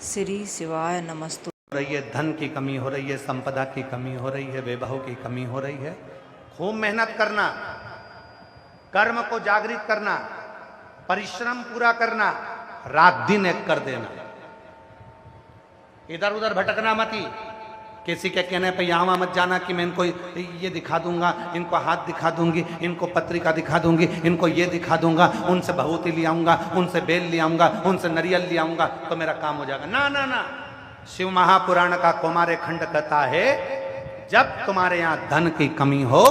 श्री शिवाय नमस्तु। हो रही है, धन की कमी हो रही है, संपदा की कमी हो रही है, वैभव की कमी हो रही है। खूब मेहनत करना, कर्म को जागृत करना, परिश्रम पूरा करना, रात दिन एक कर देना। इधर उधर भटकना मती, किसी के कहने पे यहाँ मत जाना कि मैं इनको ये दिखा दूंगा, इनको हाथ दिखा दूंगी, इनको पत्रिका दिखा दूंगी, इनको ये दिखा दूंगा, उनसे भभूति ले आऊंगा, उनसे बेल ले आऊंगा, उनसे नरियल ले आऊंगा तो मेरा काम हो जाएगा। ना ना ना, शिव महापुराण का कौमार्य खंड कहता है जब तुम्हारे यहां धन की कमी हो,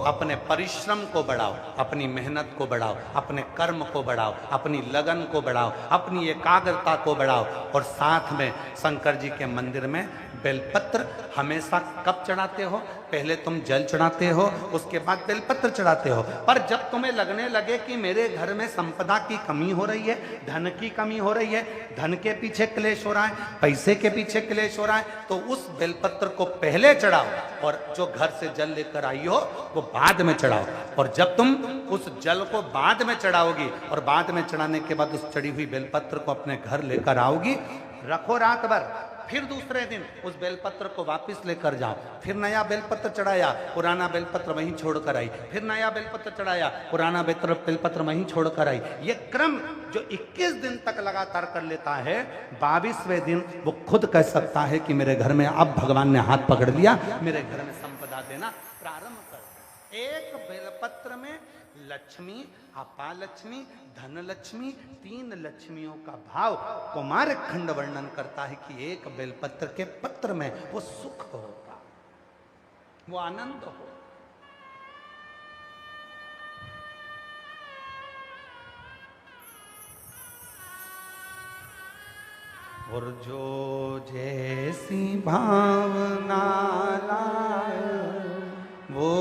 अपने परिश्रम को बढ़ाओ, अपनी मेहनत को बढ़ाओ, अपने कर्म को बढ़ाओ, अपनी लगन को बढ़ाओ, अपनी एकाग्रता को बढ़ाओ। और साथ में शंकर जी के मंदिर में बेलपत्र हमेशा कब चढ़ाते हो? पहले तुम जल चढ़ाते हो, उसके बाद बेलपत्र चढ़ाते हो। पर जब तुम्हें लगने लगे कि मेरे घर में संपदा की कमी हो रही है, धन की कमी हो रही है, धन के पीछे क्लेश हो रहा है, पैसे के पीछे क्लेश हो रहा है, तो उस बेलपत्र को पहले चढ़ाओ और जो घर से जल लेकर आई हो वो बाद में चढ़ाओ। और जब तुम उस जल को बाद में चढ़ाओगी और बाद में चढ़ाने के बाद उस चढ़ी हुई बेलपत्र को अपने घर लेकर आओगी, रखो रात भर, फिर दूसरे दिन उस बेलपत्र को वापस लेकर जाओ, फिर नया बेलपत्र चढ़ाया, पुराना बेलपत्र वहीं छोड़कर आई, फिर नया बेलपत्र चढ़ाया, पुराना बेलपत्र वहीं छोड़कर आई। ये क्रम जो 21 दिन तक लगातार कर लेता है, 22वें दिन वो खुद कह सकता है कि मेरे घर में अब भगवान ने हाथ पकड़ लिया, मेरे घर में संपदा देना प्रारंभ कर। एक बेलपत्र में लक्ष्मी, अपालक्ष्मी, धनलक्ष्मी, 3 लक्ष्मियों का भाव कौमार्य खंड वर्णन करता है कि एक बेलपत्र के पत्र में वो सुख होगा, वो आनंद हो। और जो जैसी भावना लाए वो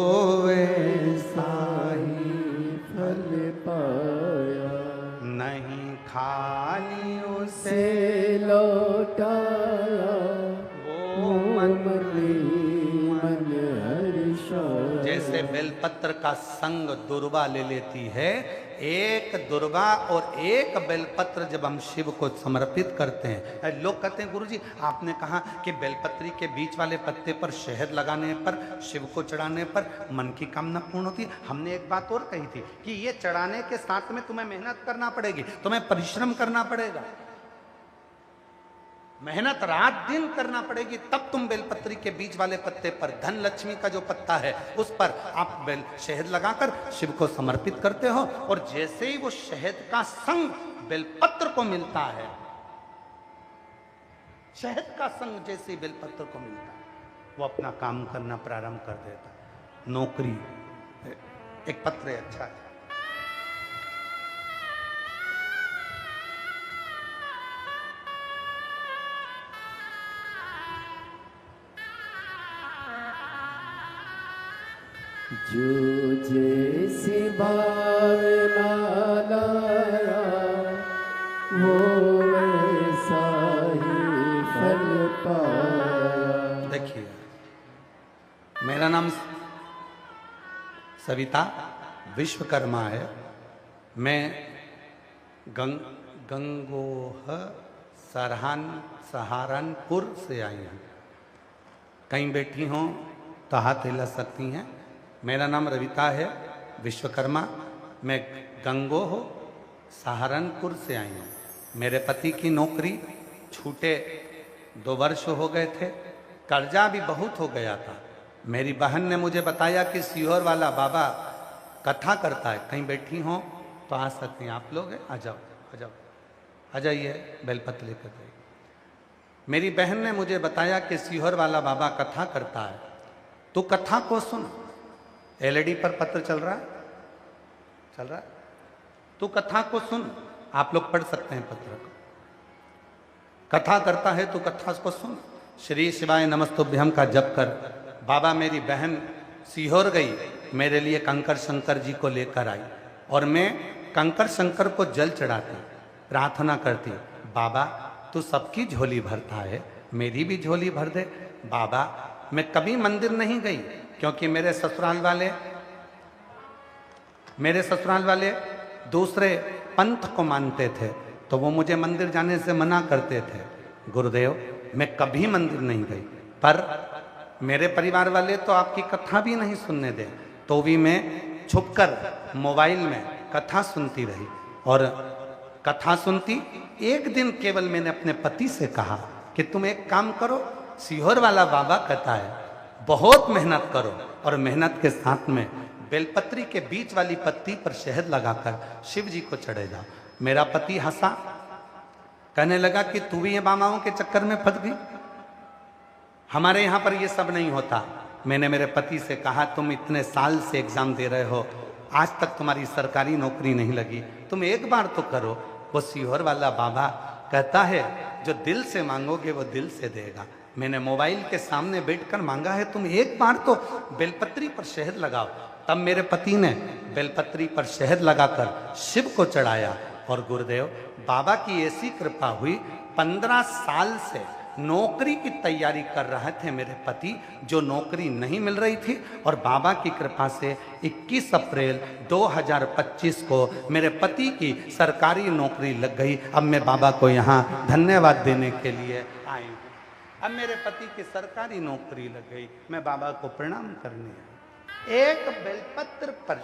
वैसा ही फल पाया, नहीं खाली उसे से लौटाया वो मन हर्षाया। जैसे बेलपत्र का संग दुर्वा ले लेती है, एक दुर्वा और एक बेलपत्र जब हम शिव को समर्पित करते हैं, लोग कहते हैं गुरुजी आपने कहा कि बेलपत्री के बीच वाले पत्ते पर शहद लगाने पर, शिव को चढ़ाने पर मन की कामना पूर्ण होती है। हमने एक बात और कही थी कि ये चढ़ाने के साथ में तुम्हें मेहनत करना पड़ेगी, तुम्हें परिश्रम करना पड़ेगा, मेहनत रात दिन करना पड़ेगी, तब तुम बेलपत्री के बीच वाले पत्ते पर, धन लक्ष्मी का जो पत्ता है उस पर आप बेल शहद लगाकर शिव को समर्पित करते हो। और जैसे ही वो शहद का संग बेलपत्र को मिलता है, शहद का संग जैसे ही बेलपत्र को मिलता है, वो अपना काम करना प्रारंभ कर देता है। नौकरी, एक पत्र है अच्छा है, जो जैसी भावना लाया वो वैसा ही फल पाया। देखिए मेरा नाम सविता विश्वकर्मा है, मैं गंगोह सहारनपुर से आई हूँ। कहीं बैठी हों तो हाथ हिला सकती हैं। मेरा नाम रविता है विश्वकर्मा, मैं गंगोह सहारनपुर से आई हूँ। मेरे पति की नौकरी छूटे 2 वर्ष हो गए थे, कर्जा भी बहुत हो गया था। मेरी बहन ने मुझे बताया कि सीहोर वाला बाबा कथा करता है, कहीं बैठी हों तो आ सकती हैं। आप लोग हैं, आ जाओ आ जाओ आ जाइए, बेलपत्र लेकर जाइए। मेरी बहन ने मुझे बताया कि सीहोर वाला बाबा कथा करता है, तो कथा को सुन। एलईडी पर पत्र चल रहा है, चल रहा है, तू कथा को सुन। आप लोग पढ़ सकते हैं पत्र को। कथा करता है तो कथा को सुन। श्री शिवाय नमस्तुभ्यम का जप कर। बाबा मेरी बहन सीहोर गई, मेरे लिए कंकर शंकर जी को लेकर आई और मैं कंकर शंकर को जल चढ़ाती, प्रार्थना करती, बाबा तू सबकी झोली भरता है, मेरी भी झोली भर दे। बाबा मैं कभी मंदिर नहीं गई क्योंकि मेरे ससुराल वाले दूसरे पंथ को मानते थे, तो वो मुझे मंदिर जाने से मना करते थे। गुरुदेव मैं कभी मंदिर नहीं गई, पर मेरे परिवार वाले तो आपकी कथा भी नहीं सुनने दे, तो भी मैं छुपकर मोबाइल में कथा सुनती रही। और कथा सुनती, एक दिन केवल मैंने अपने पति से कहा कि तुम एक काम करो, सीहोर वाला बाबा कहता है बहुत मेहनत करो और मेहनत के साथ में बेलपत्री के बीच वाली पत्ती पर शहद लगाकर शिव जी को चढ़े जाओ। मेरा पति हंसा, कहने लगा कि तू भी ये बाबाओं के चक्कर में फंस गई, हमारे यहां पर ये सब नहीं होता। मैंने मेरे पति से कहा तुम इतने साल से एग्जाम दे रहे हो, आज तक तुम्हारी सरकारी नौकरी नहीं लगी, तुम एक बार तो करो। वो सीहोर वाला बाबा कहता है जो दिल से मांगोगे वो दिल से देगा। मैंने मोबाइल के सामने बैठकर मांगा है तुम एक बार तो बेलपत्री पर शहद लगाओ। तब मेरे पति ने बेलपत्री पर शहद लगाकर शिव को चढ़ाया। और गुरुदेव बाबा की ऐसी कृपा हुई, 15 साल से नौकरी की तैयारी कर रहे थे मेरे पति, जो नौकरी नहीं मिल रही थी, और बाबा की कृपा से 21 अप्रैल 2025 को मेरे पति की सरकारी नौकरी लग गई। अब मैं बाबा को यहाँ धन्यवाद देने के लिए आई हूँ। अब मेरे पति की सरकारी नौकरी लग गई, मैं बाबा को प्रणाम करने आई। एक बेलपत्र पर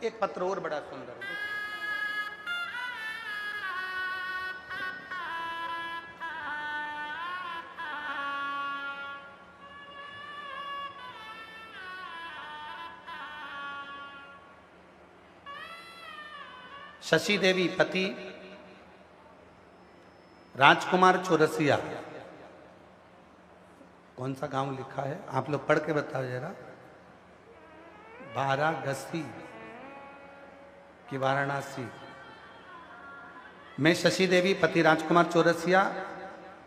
एक पत्र और बड़ा सुंदर है, शशि देवी पति राजकुमार चौरसिया। कौन सा गांव लिखा है आप लोग पढ़ के बताओ जरा, वाराणसी कि वाराणसी। मैं शशि देवी पति राजकुमार चौरसिया,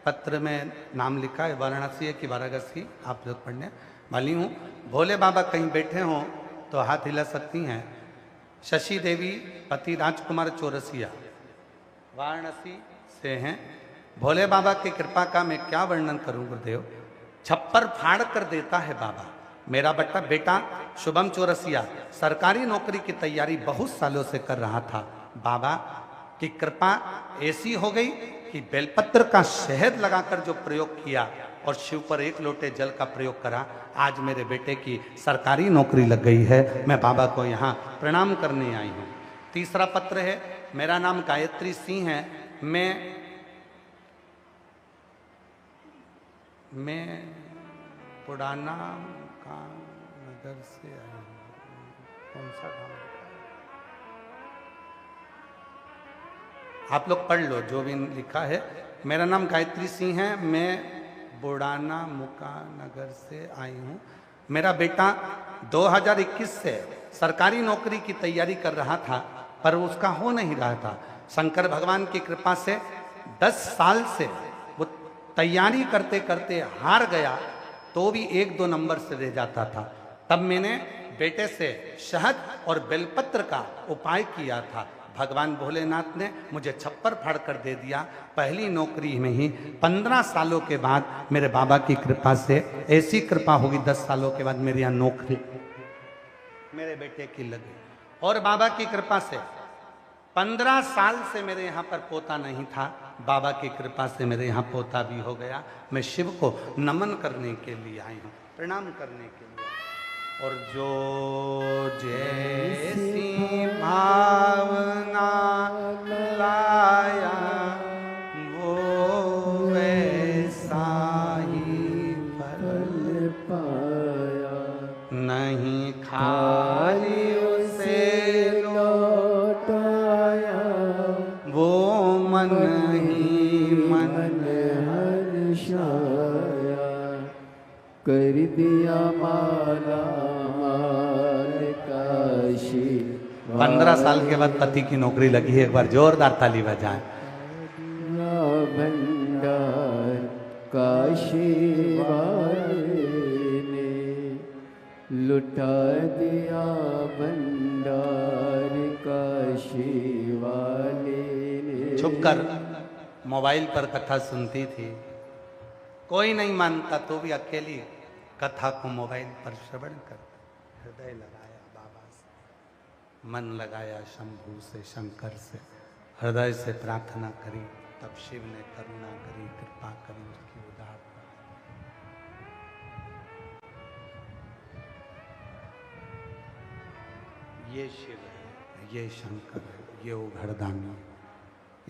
पत्र में नाम लिखा है वाराणसी है कि वाराणसी, आप लोग पढ़ने वाली हूँ। भोले बाबा कहीं बैठे हों तो हाथ हिला सकती हैं। शशि देवी पति राजकुमार चौरसिया वाराणसी से हैं। भोले बाबा की कृपा का मैं क्या वर्णन करूं गुरुदेव, छप्पर फाड़ कर देता है बाबा। मेरा बेटा शुभम चौरसिया सरकारी नौकरी की तैयारी बहुत सालों से कर रहा था। बाबा की कृपा ऐसी हो गई कि बेलपत्र का शहद लगाकर जो प्रयोग किया और शिव पर एक लोटे जल का प्रयोग करा, आज मेरे बेटे की सरकारी नौकरी लग गई है। मैं बाबा को यहाँ प्रणाम करने आई हूँ। तीसरा पत्र है, मेरा नाम गायत्री सिंह है, मैं पुराना का नगर से आई हूँ। कौन सा गाँव आप लोग पढ़ लो जो भी लिखा है। मेरा नाम गायत्री सिंह है, मैं बुढ़ाना मुका नगर से आई हूँ। मेरा बेटा 2021 से सरकारी नौकरी की तैयारी कर रहा था, पर उसका हो नहीं रहा था। शंकर भगवान की कृपा से 10 साल से वो तैयारी करते करते हार गया, तो भी 1-2 नंबर से रह जाता था। तब मैंने बेटे से शहद और बेलपत्र का उपाय किया था। भगवान भोलेनाथ ने मुझे छप्पर फाड़ कर दे दिया। पहली नौकरी में ही 15 सालों के बाद मेरे बाबा की कृपा से ऐसी कृपा होगी, 10 सालों के बाद मेरी यहाँ नौकरी मेरे बेटे की लगी। और बाबा की कृपा से 15 साल से मेरे यहाँ पर पोता नहीं था, बाबा की कृपा से मेरे यहाँ पोता भी हो गया। मैं शिव को नमन करने के लिए आई हूँ, प्रणाम करने के लिए। और जो जैसी भावना लाया वो वैसा ही फल पाया, नहीं खाली उसे लौटाया, वो मन ही मन हर्षाया, कर दिया माला माल काशी। 15 साल के बाद पति की नौकरी लगी है, एक बार जोरदार ताली बजाएं। भंडार काशी वाले ने लुटा दिया, भंडार काशी वाले ने। छुप कर मोबाइल पर कथा सुनती थी, कोई नहीं मानता तो भी अकेली कथा को मोबाइल पर श्रवण कर हृदय लगाया बाबा से, मन लगाया शंभू से शंकर से, हृदय से प्रार्थना करी, तब शिव ने करुणा करी, कृपा करें उसकी उदारता। ये शिव है, ये शंकर है, ये उघड़दानी,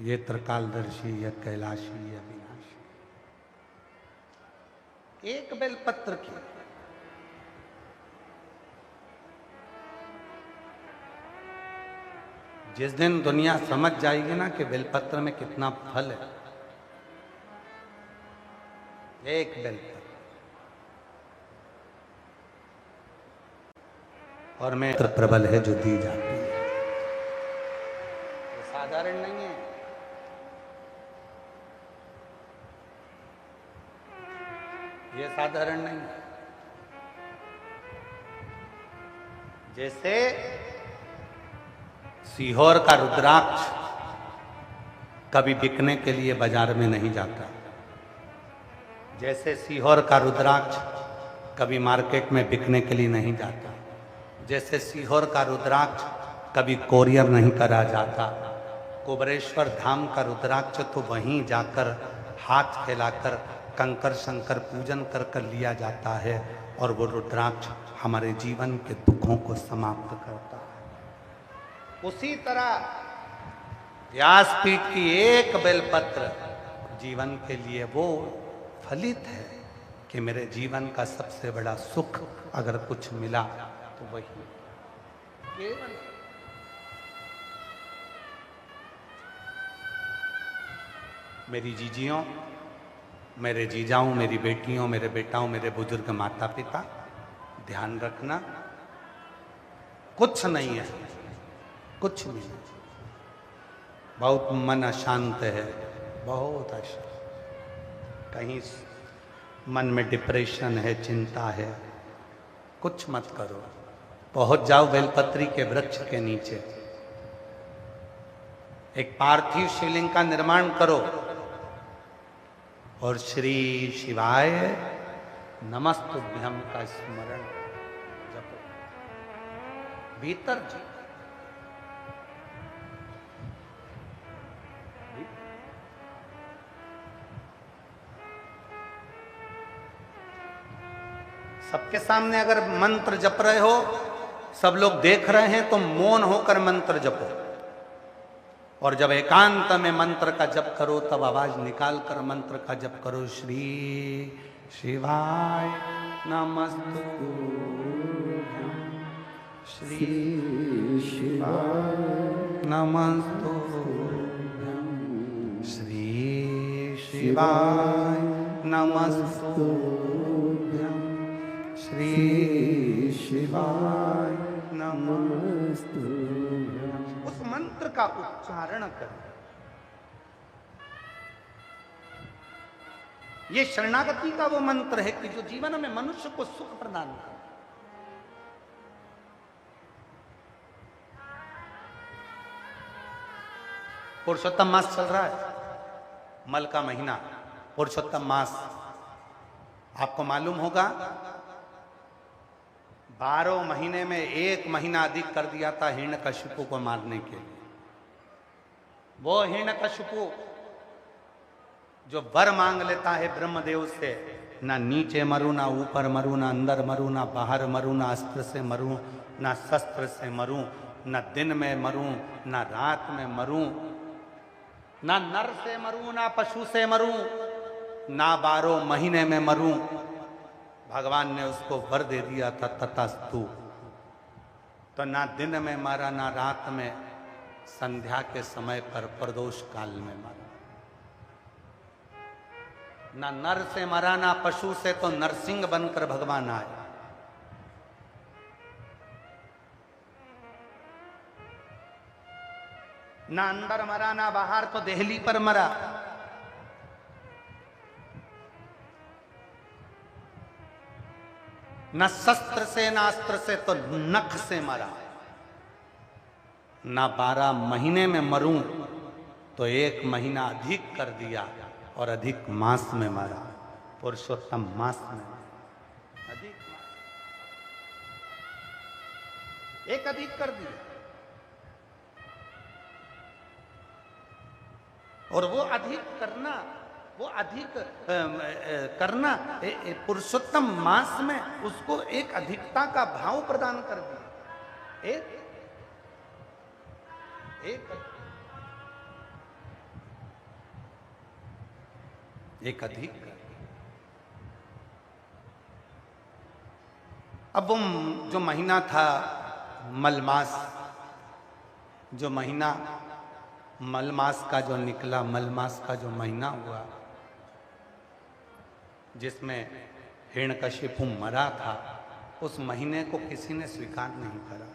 ये त्रिकालदर्शी, ये कैलाशी, ये अविनाशी। एक बेलपत्र की जिस दिन दुनिया समझ जाएगी ना कि बेलपत्र में कितना फल है, एक बेलपत्र, और में प्रबल है जो दी जाती है, ये साधारण नहीं है। ये साधारण नहीं है। जैसे सीहोर का रुद्राक्ष कभी बिकने के लिए बाजार में नहीं जाता, जैसे सीहोर का रुद्राक्ष कभी मार्केट में बिकने के लिए नहीं जाता, जैसे सीहोर का रुद्राक्ष कभी कोरियर नहीं करा जाता, कुबरेश्वर धाम का रुद्राक्ष तो वहीं जाकर हाथ फैलाकर कंकर शंकर पूजन कर कर लिया जाता है, और वो रुद्राक्ष हमारे जीवन के दुखों को समाप्त करता है। उसी तरह व्यासपीठ की एक बेलपत्र जीवन के लिए वो फलित है कि मेरे जीवन का सबसे बड़ा सुख अगर कुछ मिला तो वही केवल मेरी जीजियों, मेरे जीजाओं, मेरी बेटियों, मेरे बेटाओं, मेरे बुजुर्ग माता पिता, ध्यान रखना, कुछ नहीं है, कुछ नहीं। बहुत मन अशांत है, बहुत अशांत, कहीं मन में डिप्रेशन है, चिंता है, कुछ मत करो, पहुंच जाओ बेलपत्री के वृक्ष के नीचे, एक पार्थिव शिवलिंग का निर्माण करो और श्री शिवाय नमस्तुभ्यम का स्मरण जपो भीतर जी। सबके सामने अगर मंत्र जप रहे हो, सब लोग देख रहे हैं, तो मौन होकर मंत्र जपो, और जब एकांत में मंत्र का जप करो तब आवाज निकाल कर मंत्र का जप करो। श्री शिवाय नमस्तुभ्यं, श्री शिवाय नमस्तुभ्यं, श्री शिवाय नमस्तुभ्यं, श्री शिवाय नमस्तुभ्यं। उस मंत्र का उच्चारण करें। ये शरणागति का वो मंत्र है कि जो जीवन में मनुष्य को सुख प्रदान करे। पुरुषोत्तम मास चल रहा है, मल का महीना, पुरुषोत्तम मास। आपको मालूम होगा 12 महीने में 1 महीना अधिक कर दिया था हिरण्यकशिपु को मारने के लिए। वो हिरण्यकशिपु जो वर मांग लेता है ब्रह्मदेव से, ना नीचे मरूं, ना ऊपर मरूं, ना अंदर मरूं, ना बाहर मरूं, ना अस्त्र से मरूं, ना शस्त्र से मरूं, ना दिन में मरूं, ना रात में मरूं, ना नर से मरूं, ना पशु से मरूं, ना 12 महीने में मरूं। भगवान ने उसको वर दे दिया था तथास्तु। तो ना दिन में मारा, ना रात में, संध्या के समय पर प्रदोष काल में मारा। ना नर से मरा, ना पशु से, तो नरसिंह बनकर भगवान आए। ना अंदर मरा, ना बाहर, तो देहली पर मरा। न शस्त्र से, ना अस्त्र से, तो नख से मरा। ना 12 महीने में मरूं तो 1 महीना अधिक कर दिया और अधिक मास में मरा, पुरुषोत्तम मास में अधिक मास, एक अधिक कर दिया। और वो अधिक करना वो अधिक करना पुरुषोत्तम मास में उसको एक अधिकता का भाव प्रदान कर दिया। एक अधिक। अब वो जो महीना था मलमास, जो महीना मलमास का जो निकला, मलमास का जो महीना हुआ जिसमें हिरण्यकशिपु मरा था, उस महीने को किसी ने स्वीकार नहीं करा।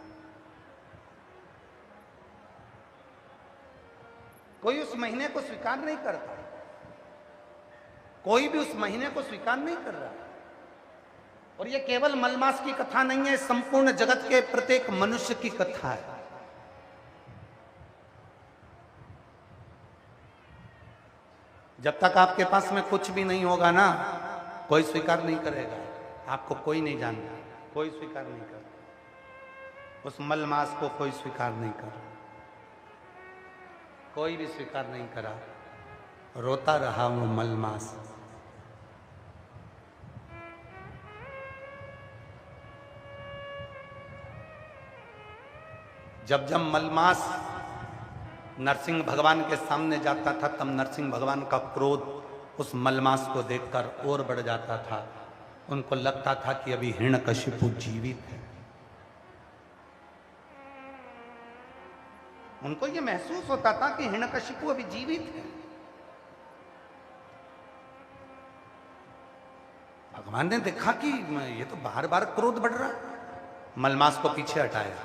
कोई उस महीने को स्वीकार नहीं करता, कोई भी उस महीने को स्वीकार नहीं कर रहा। और ये केवल मलमास की कथा नहीं है, संपूर्ण जगत के प्रत्येक मनुष्य की कथा है। जब तक आपके पास में कुछ भी नहीं होगा ना, कोई स्वीकार नहीं करेगा आपको, कोई नहीं जानता, कोई स्वीकार नहीं करता। उस मलमास को कोई स्वीकार नहीं कर, कोई भी स्वीकार नहीं करा। रोता रहा वो मलमास। जब जब मलमास नरसिंह भगवान के सामने जाता था, तब नरसिंह भगवान का क्रोध उस मलमास को देखकर और बढ़ जाता था। उनको लगता था कि अभी हिरण्यकशिपु जीवित है। उनको यह महसूस होता था कि हिरण्यकशिपु अभी जीवित है। भगवान ने देखा कि ये तो बार बार क्रोध बढ़ रहा, मलमास को पीछे हटाया।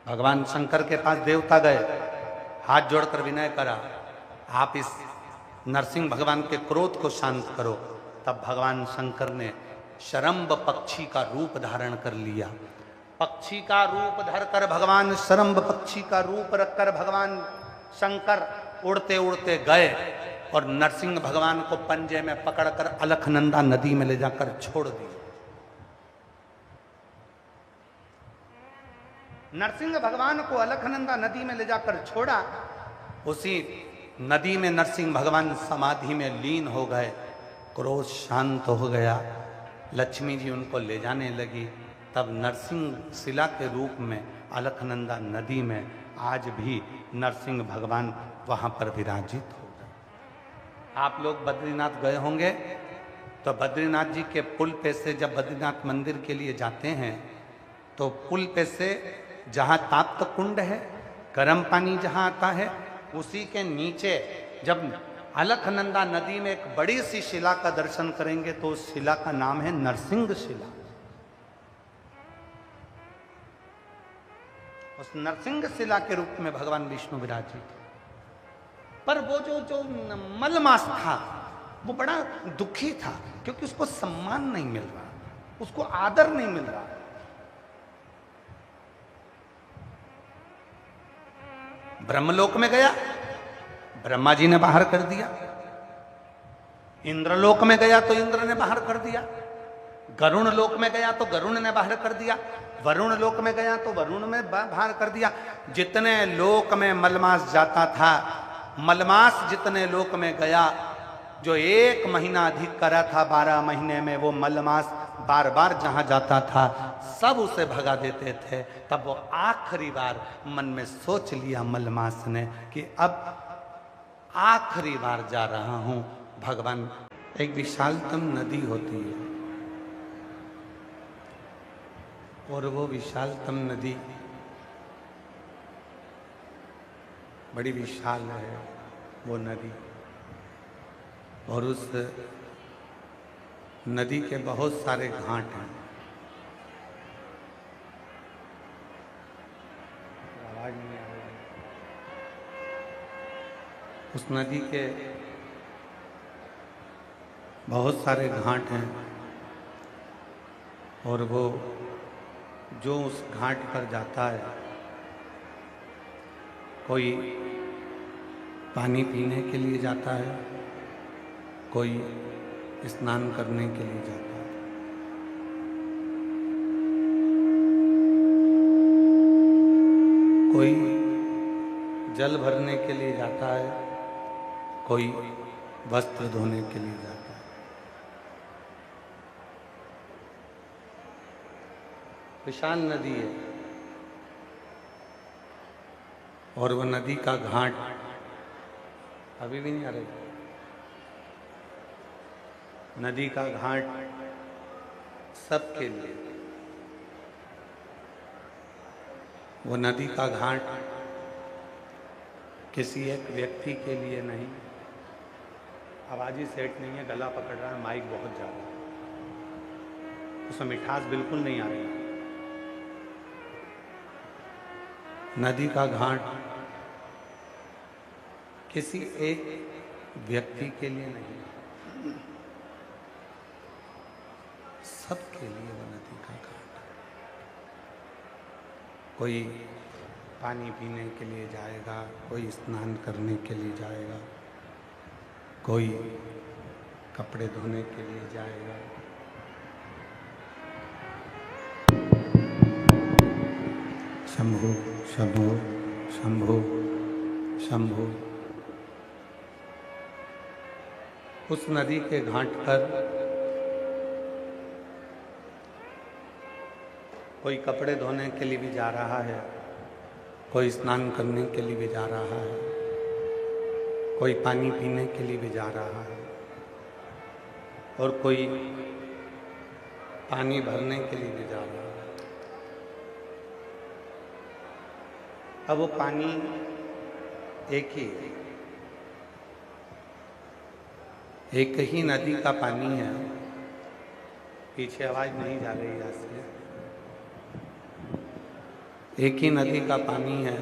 भगवान शंकर के पास देवता गए, हाथ जोड़कर विनय करा, आप इस नरसिंह भगवान के क्रोध को शांत करो। तब भगवान शंकर ने शरम्ब पक्षी का रूप धारण कर लिया। पक्षी का रूप धरकर भगवान शरम्ब पक्षी का रूप रखकर भगवान शंकर उड़ते उड़ते गए और नरसिंह भगवान को पंजे में पकड़कर अलखनंदा नदी में ले जाकर छोड़ दिया। नरसिंह भगवान को अलखनंदा नदी में ले जाकर छोड़ा। उसी नदी में नरसिंह भगवान समाधि में लीन हो गए, क्रोध शांत हो गया। लक्ष्मी जी उनको ले जाने लगी। तब नरसिंह शिला के रूप में अलखनंदा नदी में आज भी नरसिंह भगवान वहां पर विराजित हो गए। आप लोग बद्रीनाथ गए होंगे तो बद्रीनाथ जी के पुल पे से जब बद्रीनाथ मंदिर के लिए जाते हैं तो पुल पे से जहाँ ताप्त कुंड है, गर्म पानी जहाँ आता है, उसी के नीचे जब अलखनंदा नदी में एक बड़ी सी शिला का दर्शन करेंगे तो उस शिला का नाम है नरसिंह शिला। उस नरसिंह शिला के रूप में भगवान विष्णु विराजित। पर वो जो मलमास था वो बड़ा दुखी था, क्योंकि उसको सम्मान नहीं मिल रहा, उसको आदर नहीं मिल रहा। ब्रह्मलोक में गया, ब्रह्मा जी ने बाहर कर दिया। इंद्रलोक में गया तो इंद्र ने बाहर कर दिया। गरुण लोक में गया तो गरुण ने बाहर कर दिया। वरुण लोक में गया तो वरुण में बाहर कर दिया। जितने लोक में मलमास जाता था, मलमास जितने लोक में गया, जो 1 महीना अधिक करा था 12 महीने में, वो मलमास बार बार जहां जाता था सब उसे भगा देते थे। तब वो आखिरी बार मन में सोच लिया मलमास ने कि अब आखिरी बार जा रहा हूं भगवान। एक विशालतम नदी होती है और वो विशालतम नदी बड़ी विशाल है वो नदी, और उस नदी के बहुत सारे घाट हैं। आवाज नहीं आ रही। उस नदी के बहुत सारे घाट हैं और वो जो उस घाट पर जाता है, कोई पानी पीने के लिए जाता है, कोई स्नान करने के लिए जाता है, कोई जल भरने के लिए जाता है, कोई वस्त्र धोने के लिए जाता है। विशाल नदी है और वो नदी का घाट अभी भी नहीं आ रही। नदी का घाट सबके लिए, वो नदी का घाट किसी एक व्यक्ति के लिए नहीं। आवाज ही सेट नहीं है, गला पकड़ रहा है, माइक बहुत ज्यादा, उसमें मिठास बिल्कुल नहीं आ रही। नदी का घाट किसी एक व्यक्ति के लिए नहीं, सबके लिए वो नदी का घाट। कोई पानी पीने के लिए जाएगा, कोई स्नान करने के लिए जाएगा, कोई कपड़े धोने के लिए जाएगा, शंभु शंभु शंभु शंभु। उस नदी के घाट पर कोई कपड़े धोने के लिए भी जा रहा है, कोई स्नान करने के लिए भी जा रहा है, कोई पानी पीने के लिए भी जा रहा है, और कोई पानी भरने के लिए भी जा रहा है। अब वो पानी एक ही नदी का पानी है। पीछे आवाज नहीं जा रही है से। एक ही नदी का पानी है।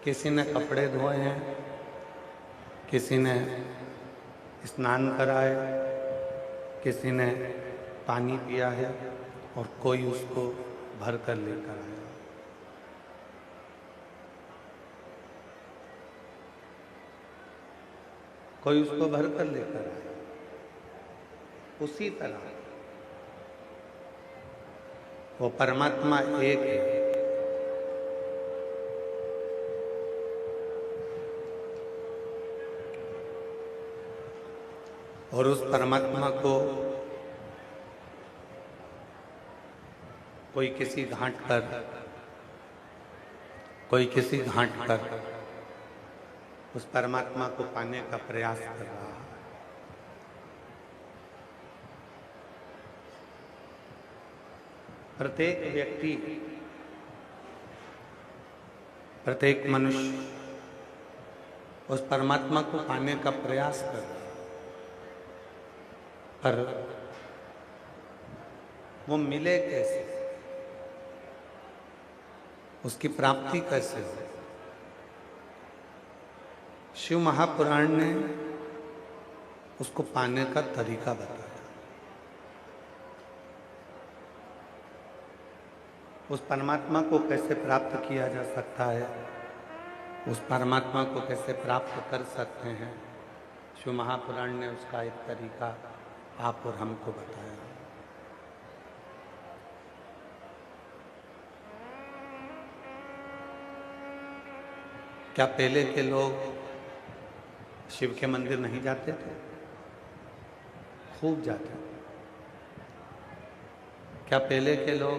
किसी ने कपड़े धोए हैं, किसी ने स्नान करा है, किसी ने पानी पिया है, और कोई उसको भर कर लेकर आया। कोई उसको भर कर लेकर आया। उसी तरह वो परमात्मा एक है। और उस परमात्मा को कोई किसी घाट पर, कोई किसी घाट पर उस परमात्मा को पाने का प्रयास कर रहा है। प्रत्येक व्यक्ति, प्रत्येक मनुष्य उस परमात्मा को पाने का प्रयास कर रहा है, पर वो मिले कैसे, उसकी प्राप्ति कैसे हो। शिव महापुराण ने उसको पाने का तरीका बताया। उस परमात्मा को कैसे प्राप्त किया जा सकता है, उस परमात्मा को कैसे प्राप्त कर सकते हैं, शिव महापुराण ने उसका एक तरीका आप और हमको बताया। क्या पहले के लोग शिव के मंदिर नहीं जाते थे? खूब जाते थे। क्या पहले के लोग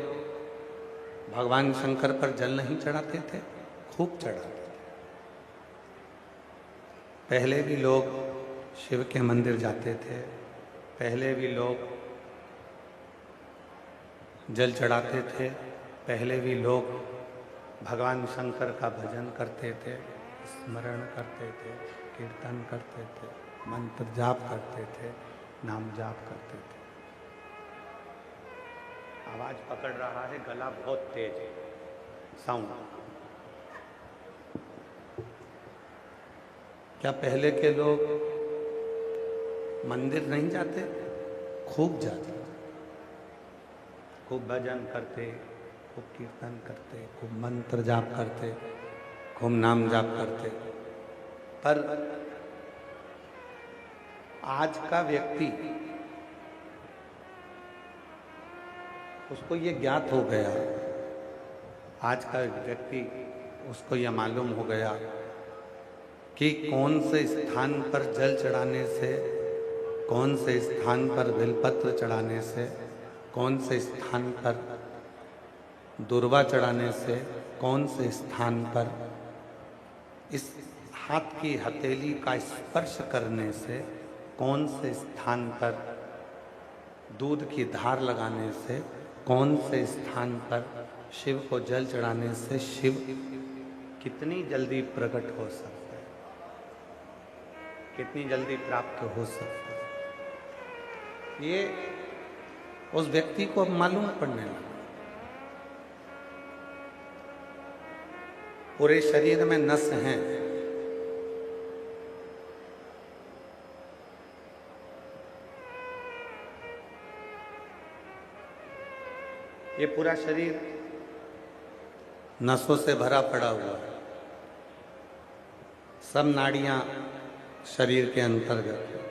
भगवान शंकर पर जल नहीं चढ़ाते थे? खूब चढ़ाते थे। पहले भी लोग शिव के मंदिर जाते थे, पहले भी लोग जल चढ़ाते थे, पहले भी लोग भगवान शंकर का भजन करते थे, स्मरण करते थे, कीर्तन करते थे, मंत्र जाप करते थे, नाम जाप करते थे। आवाज पकड़ रहा है, गला बहुत तेज है, साउंड। क्या पहले के लोग मंदिर नहीं जाते? खूब जाते, खूब भजन करते, खूब कीर्तन करते, खूब मंत्र जाप करते, खूब नाम जाप करते। पर आज का व्यक्ति, उसको ये ज्ञात हो गया, आज का व्यक्ति उसको यह मालूम हो गया कि कौन से स्थान पर जल चढ़ाने से, कौन से स्थान पर बेलपत्र चढ़ाने से, कौन से स्थान पर दुर्वा चढ़ाने से, कौन से स्थान पर इस हाथ की हथेली का स्पर्श करने से, कौन से स्थान पर दूध की धार लगाने से, कौन से स्थान पर शिव को जल चढ़ाने से शिव कितनी जल्दी प्रकट हो सकता है, कितनी जल्दी प्राप्त हो सकता है, ये उस व्यक्ति को अब मालूम पड़ने लगा। पूरे शरीर में नस हैं, ये पूरा शरीर नसों से भरा पड़ा हुआ है, सब नाड़ियां शरीर के अंतर्गत है।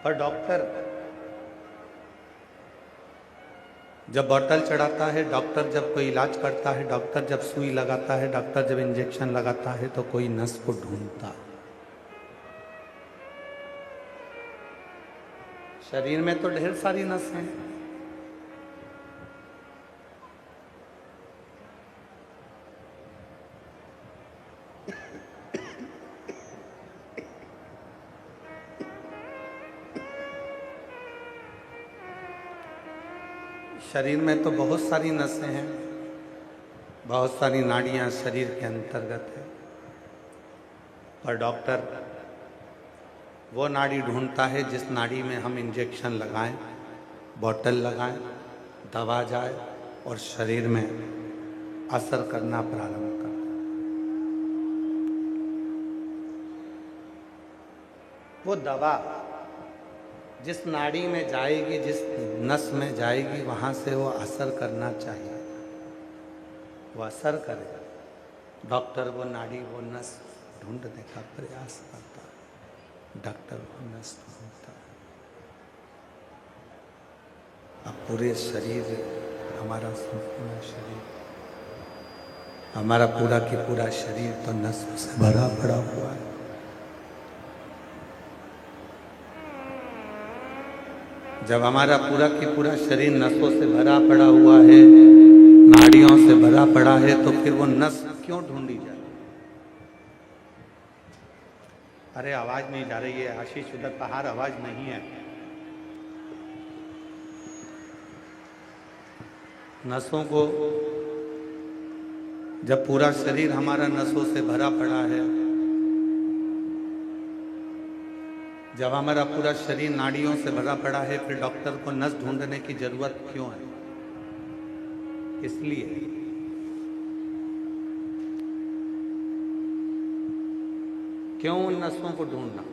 पर डॉक्टर जब बोतल चढ़ाता है, डॉक्टर जब कोई इलाज करता है, डॉक्टर जब सुई लगाता है, डॉक्टर जब इंजेक्शन लगाता है, तो कोई नस को ढूंढता है। शरीर में तो ढेर सारी नस हैं, शरीर में तो बहुत सारी नसें हैं, बहुत सारी नाड़ियां शरीर के अंतर्गत है। पर डॉक्टर वो नाड़ी ढूंढता है जिस नाड़ी में हम इंजेक्शन लगाएं, बोतल लगाएं, दवा जाए और शरीर में असर करना प्रारंभ कर। वो दवा जिस नाड़ी में जाएगी, जिस नस में जाएगी, वहां से वो असर करना चाहिए, वो असर करेगा। डॉक्टर वो नाड़ी, वो नस ढूंढने का प्रयास करता है, डॉक्टर वो नस ढूंढता है। अब पूरे शरीर, हमारा संपूर्ण शरीर, हमारा पूरा के पूरा शरीर तो नसों से भरा पड़ा हुआ है। जब हमारा पूरा की पूरा शरीर नसों से भरा पड़ा हुआ है, नाड़ियों से भरा पड़ा है, तो फिर वो नस क्यों ढूंढी जाए? अरे आवाज नहीं जा रही है आशीष, उधर बाहर आवाज नहीं है। नसों को, जब पूरा शरीर हमारा नसों से भरा पड़ा है, जब हमारा पूरा शरीर नाड़ियों से भरा पड़ा है, फिर डॉक्टर को नस ढूंढने की जरूरत क्यों है? इसलिए क्यों उन नसों को ढूंढना,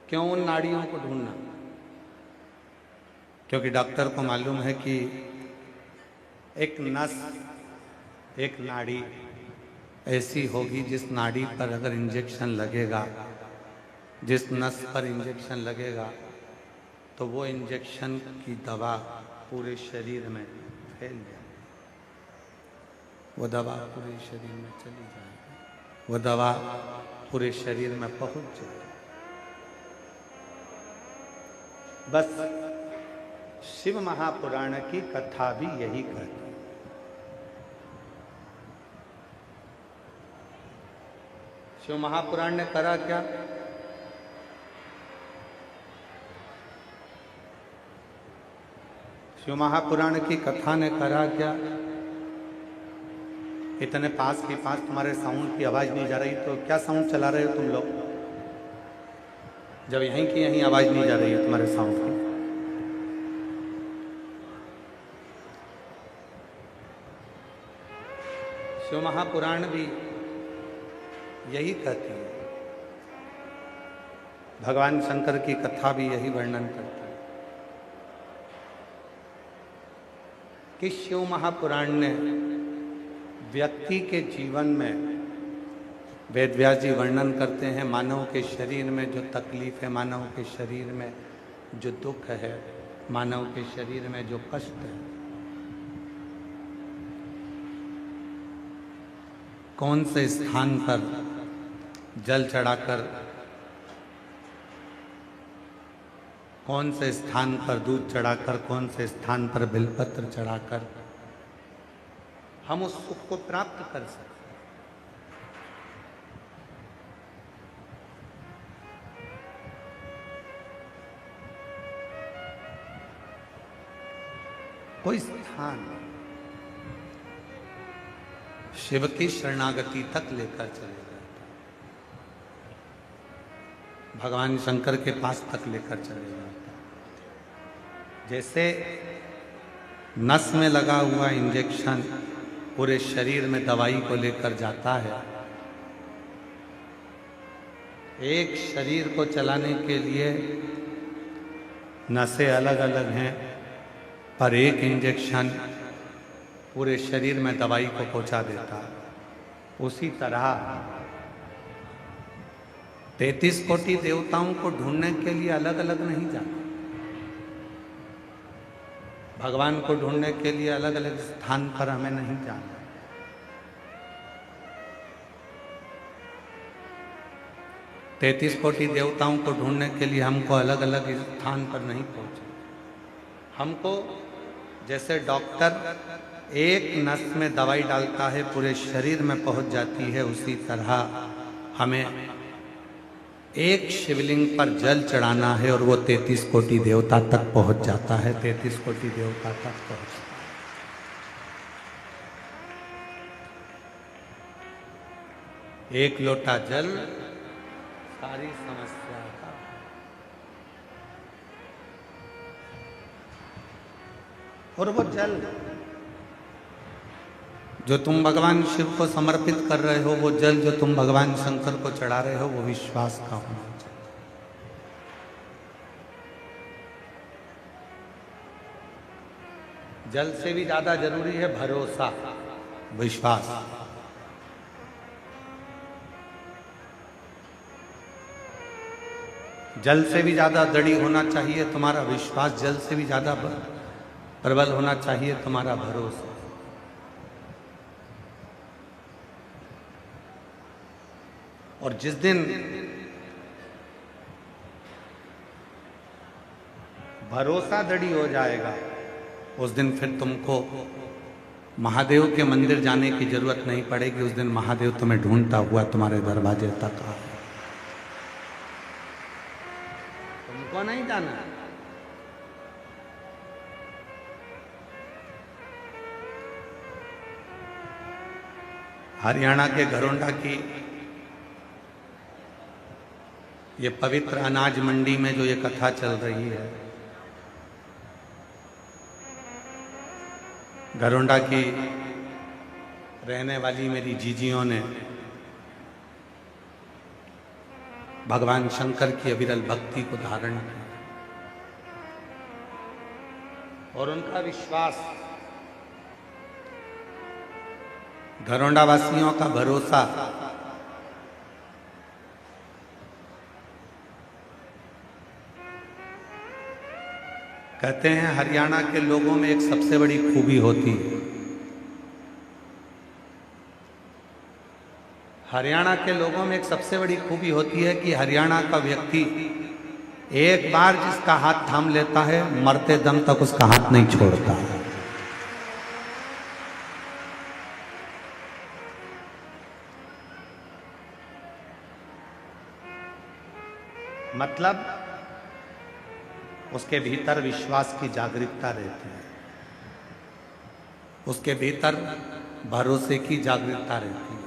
क्यों उन नाड़ियों को ढूंढना? क्योंकि डॉक्टर को मालूम है कि एक नस, एक नाड़ी ऐसी होगी जिस नाड़ी पर अगर इंजेक्शन लगेगा, जिस नस पर इंजेक्शन लगेगा, तो वो इंजेक्शन की दवा पूरे शरीर में फैल जाएगी, वो दवा पूरे शरीर में चली जाएगी, वो दवा पूरे शरीर में पहुंच जाएगी। बस शिव महापुराण की कथा भी यही कहती है। शिव महापुराण ने करा क्या? शिव महापुराण की कथा ने करा क्या? इतने पास के पास तुम्हारे साउंड की आवाज नहीं जा रही, तो क्या साउंड चला रहे हो तुम लोग? जब यहीं की यहीं आवाज नहीं जा रही है तुम्हारे साउंड की। शिव महापुराण भी यही कहती है, भगवान शंकर की कथा भी यही वर्णन करती है कि शिव महापुराण ने व्यक्ति के जीवन में, वेद व्यास जी वर्णन करते हैं, मानव के शरीर में जो तकलीफ है, मानव के शरीर में जो दुख है, मानव के शरीर में जो कष्ट है, कौन से स्थान पर जल चढ़ाकर, कौन से स्थान पर दूध चढ़ाकर, कौन से स्थान पर बिलपत्र चढ़ाकर हम उस सुख को प्राप्त कर सकते। कोई स्थान शिव की शरणागति तक लेकर चले जाता, भगवान शंकर के पास तक लेकर चले जाता। जैसे नस में लगा हुआ इंजेक्शन पूरे शरीर में दवाई को लेकर जाता है, एक शरीर को चलाने के लिए नसें अलग अलग हैं, पर एक इंजेक्शन पूरे शरीर में दवाई को पहुंचा देता। उसी तरह 33 कोटि देवताओं को ढूंढने के लिए अलग अलग नहीं जाता, भगवान को ढूंढने के लिए अलग अलग स्थान पर हमें नहीं जाना। 33 कोटि देवताओं को ढूंढने के लिए हमको अलग अलग स्थान पर नहीं पहुंचे। हमको जैसे डॉक्टर एक नस में दवाई डालता है पूरे शरीर में पहुंच जाती है, उसी तरह हमें एक शिवलिंग पर जल चढ़ाना है और वो 33 कोटि देवता तक पहुंच जाता है। 33 कोटि देवता तक पहुंचता है। एक लोटा जल सारी समस्या का। और वो जल जो तुम भगवान शिव को समर्पित कर रहे हो, वो जल जो तुम भगवान शंकर को चढ़ा रहे हो, वो विश्वास का होना चाहिए। जल से भी ज्यादा जरूरी है भरोसा, विश्वास। जल से भी ज्यादा दृढ़ होना चाहिए तुम्हारा विश्वास, जल से भी ज्यादा प्रबल होना चाहिए तुम्हारा भरोसा। और जिस दिन भरोसा दृढ़ हो जाएगा, उस दिन फिर तुमको महादेव के मंदिर जाने की जरूरत नहीं पड़ेगी। उस दिन महादेव तुम्हें ढूंढता हुआ तुम्हारे दरवाजे तक आए। तुमको नहीं जाना। हरियाणा के घरोंडा की ये पवित्र अनाज मंडी में जो ये कथा चल रही है, घरोंडा की रहने वाली मेरी जीजियों ने भगवान शंकर की अविरल भक्ति को धारण किया और उनका विश्वास, घरोंडा वासियों का भरोसा कहते हैं हरियाणा के लोगों में एक सबसे बड़ी खूबी होती है। हरियाणा के लोगों में एक सबसे बड़ी खूबी होती है कि हरियाणा का व्यक्ति एक बार जिसका हाथ थाम लेता है, मरते दम तक उसका हाथ नहीं छोड़ता। मतलब उसके भीतर विश्वास की जागरूकता रहती है, उसके भीतर भरोसे की जागरूकता रहती है।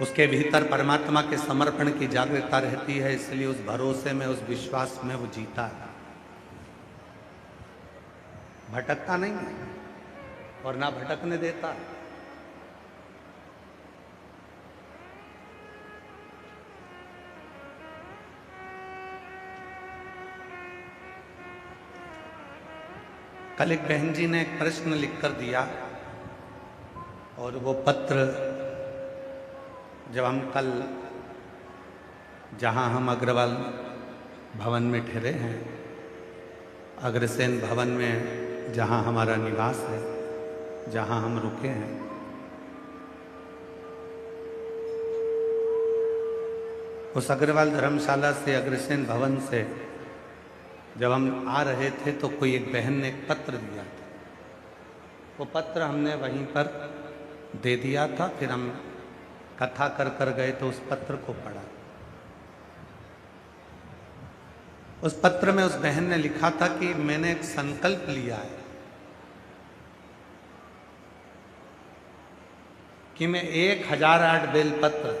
उसके भीतर परमात्मा के समर्पण की जागरूकता रहती है, इसलिए उस भरोसे में, उस विश्वास में वो जीता है, भटकता नहीं है और ना भटकने देता। कल एक बहन जी ने एक प्रश्न लिखकर दिया और वो पत्र जब हम कल जहां हम अग्रवाल भवन में ठहरे हैं, अग्रसेन भवन में जहाँ हमारा निवास है, जहाँ हम रुके हैं, उस अग्रवाल धर्मशाला से, अग्रसेन भवन से जब हम आ रहे थे तो कोई एक बहन ने एक पत्र दिया था। वो पत्र हमने वहीं पर दे दिया था। फिर हम कथा कर कर गए तो उस पत्र को पढ़ा। उस पत्र में उस बहन ने लिखा था कि मैंने एक संकल्प लिया है कि मैं 1008 बेलपत्र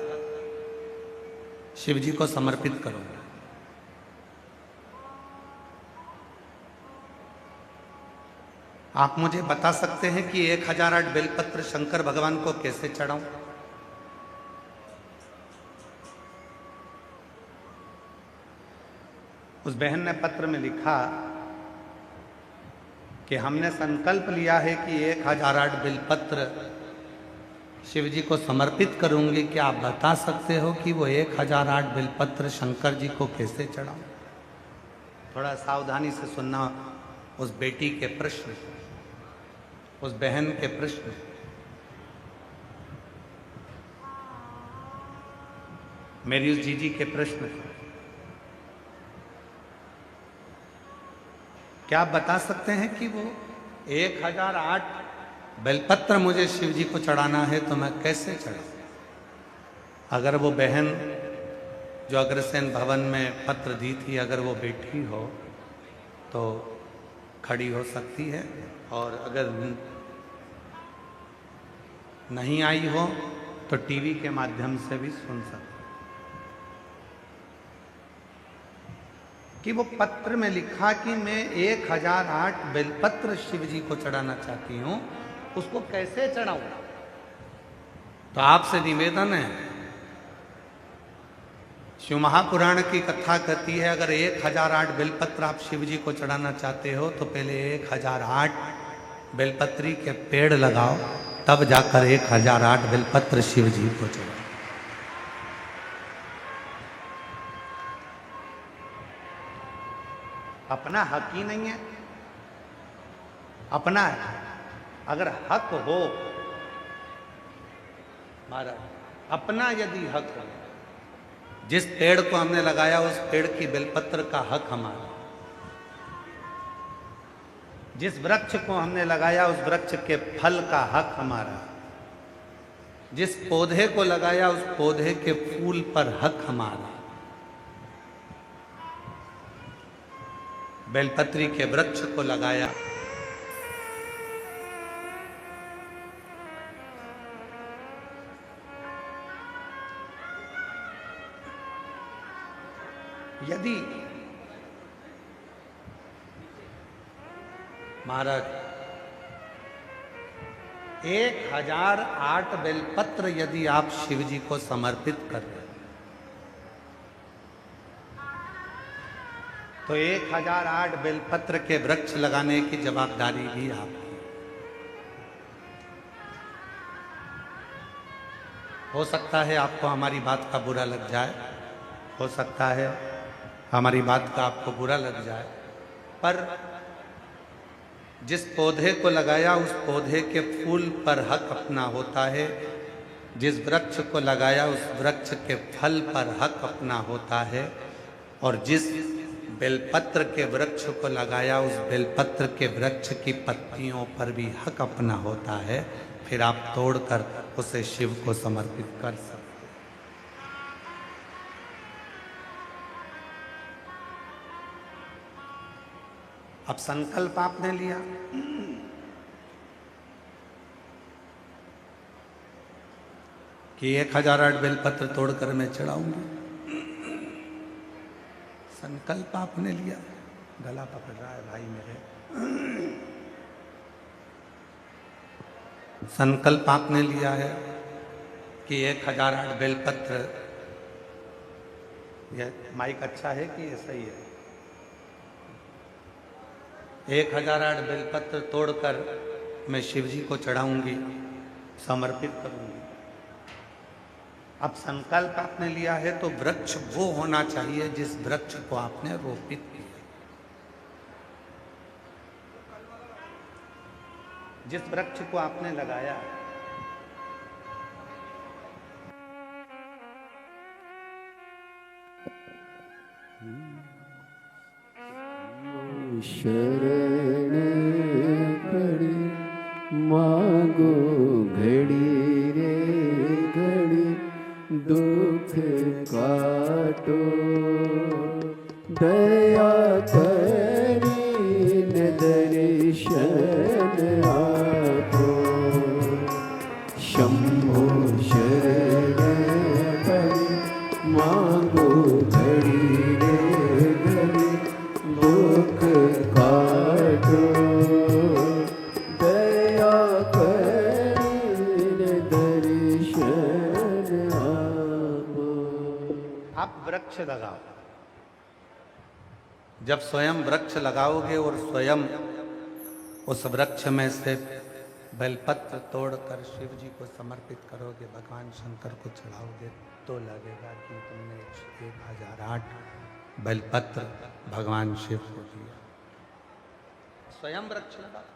शिव जी को समर्पित करूंगा। आप मुझे बता सकते हैं कि 1008 बेलपत्र शंकर भगवान को कैसे चढ़ाऊं? उस बहन ने पत्र में लिखा कि हमने संकल्प लिया है कि 1008 बेलपत्र शिव जी को समर्पित करूंगी। क्या आप बता सकते हो कि वो 1008 बेलपत्र शंकर जी को कैसे चढ़ाऊं? थोड़ा सावधानी से सुनना उस बेटी के प्रश्न, उस बहन के प्रश्न। मेरी उस जीजी के प्रश्न। क्या आप बता सकते हैं कि वो 1008 बेलपत्र मुझे शिव जी को चढ़ाना है तो मैं कैसे चढ़ाऊं? अगर वो बहन जो अग्रसेन भवन में पत्र दी थी, अगर वो बैठी हो तो खड़ी हो सकती है, और अगर नहीं आई हो तो टीवी के माध्यम से भी सुन सकती है। कि वो पत्र में लिखा कि मैं 1008 बेलपत्र शिव जी को चढ़ाना चाहती हूं, उसको कैसे चढ़ाऊं? तो आपसे निवेदन है, शिव महापुराण की कथा कहती है अगर 1008 बेलपत्र आप शिव जी को चढ़ाना चाहते हो तो पहले 1008 बेलपत्री के पेड़ लगाओ, तब जाकर 1008 बेलपत्र शिव जी को चढ़ाओ। अपना हक ही नहीं है? अपना है। अगर हक हो महाराज, अपना यदि हक हो, जिस पेड़ को हमने लगाया उस पेड़ की बेलपत्र का हक हमारा, जिस वृक्ष को हमने लगाया उस वृक्ष के फल का हक हमारा, जिस पौधे को लगाया उस पौधे के फूल पर हक हमारा। बेलपत्री के वृक्ष को लगाया, यदि महाराज 1008 बेलपत्र यदि आप शिव जी को समर्पित कर रहे तो 1008 बेलपत्र के वृक्ष लगाने की जवाबदारी भी आपकी। हो सकता है आपको हमारी बात का बुरा लग जाए, हो सकता है हमारी बात का आपको बुरा लग जाए, पर जिस पौधे को लगाया उस पौधे के फूल पर हक अपना होता है, जिस वृक्ष को लगाया उस वृक्ष के फल पर हक अपना होता है, और जिस बेलपत्र के वृक्ष को लगाया उस बेलपत्र के वृक्ष की पत्तियों पर भी हक अपना होता है। फिर आप तोड़कर उसे शिव को समर्पित कर सकते। अब संकल्प आपने लिया कि 1008 बेलपत्र तोड़कर मैं चढ़ाऊंगी। संकल्प आपने लिया। गला पकड़ रहा है भाई मेरे। संकल्प आपने लिया है कि 1008 बेलपत्र, यह माइक अच्छा है कि ये सही है? 1008 बेलपत्र तोड़कर मैं शिव जी को चढ़ाऊंगी, समर्पित करूंगी। अब संकल्प आपने लिया है तो वृक्ष वो होना चाहिए जिस वृक्ष को आपने रोपित किया। जिस वृक्ष को आपने लगाया, शरण पड़ी मांगो घड़ी रे घड़ी, दुख काटो दया करीन दर्शन आपो। शंभो शरण पड़ी मांगो घड़ी रे घड़ी, दुख काटो दया करीन दर्शन आपो। आप वृक्ष लगाओ। जब स्वयं वृक्ष लगाओगे और स्वयं उस वृक्ष में से बेलपत्र तोड़कर शिव जी को समर्पित करोगे, भगवान शंकर को चढ़ाओगे, तो लगेगा कि तुमने 1008 बेलपत्र भगवान शिव को दिया। स्वयं वृक्ष लगाओ।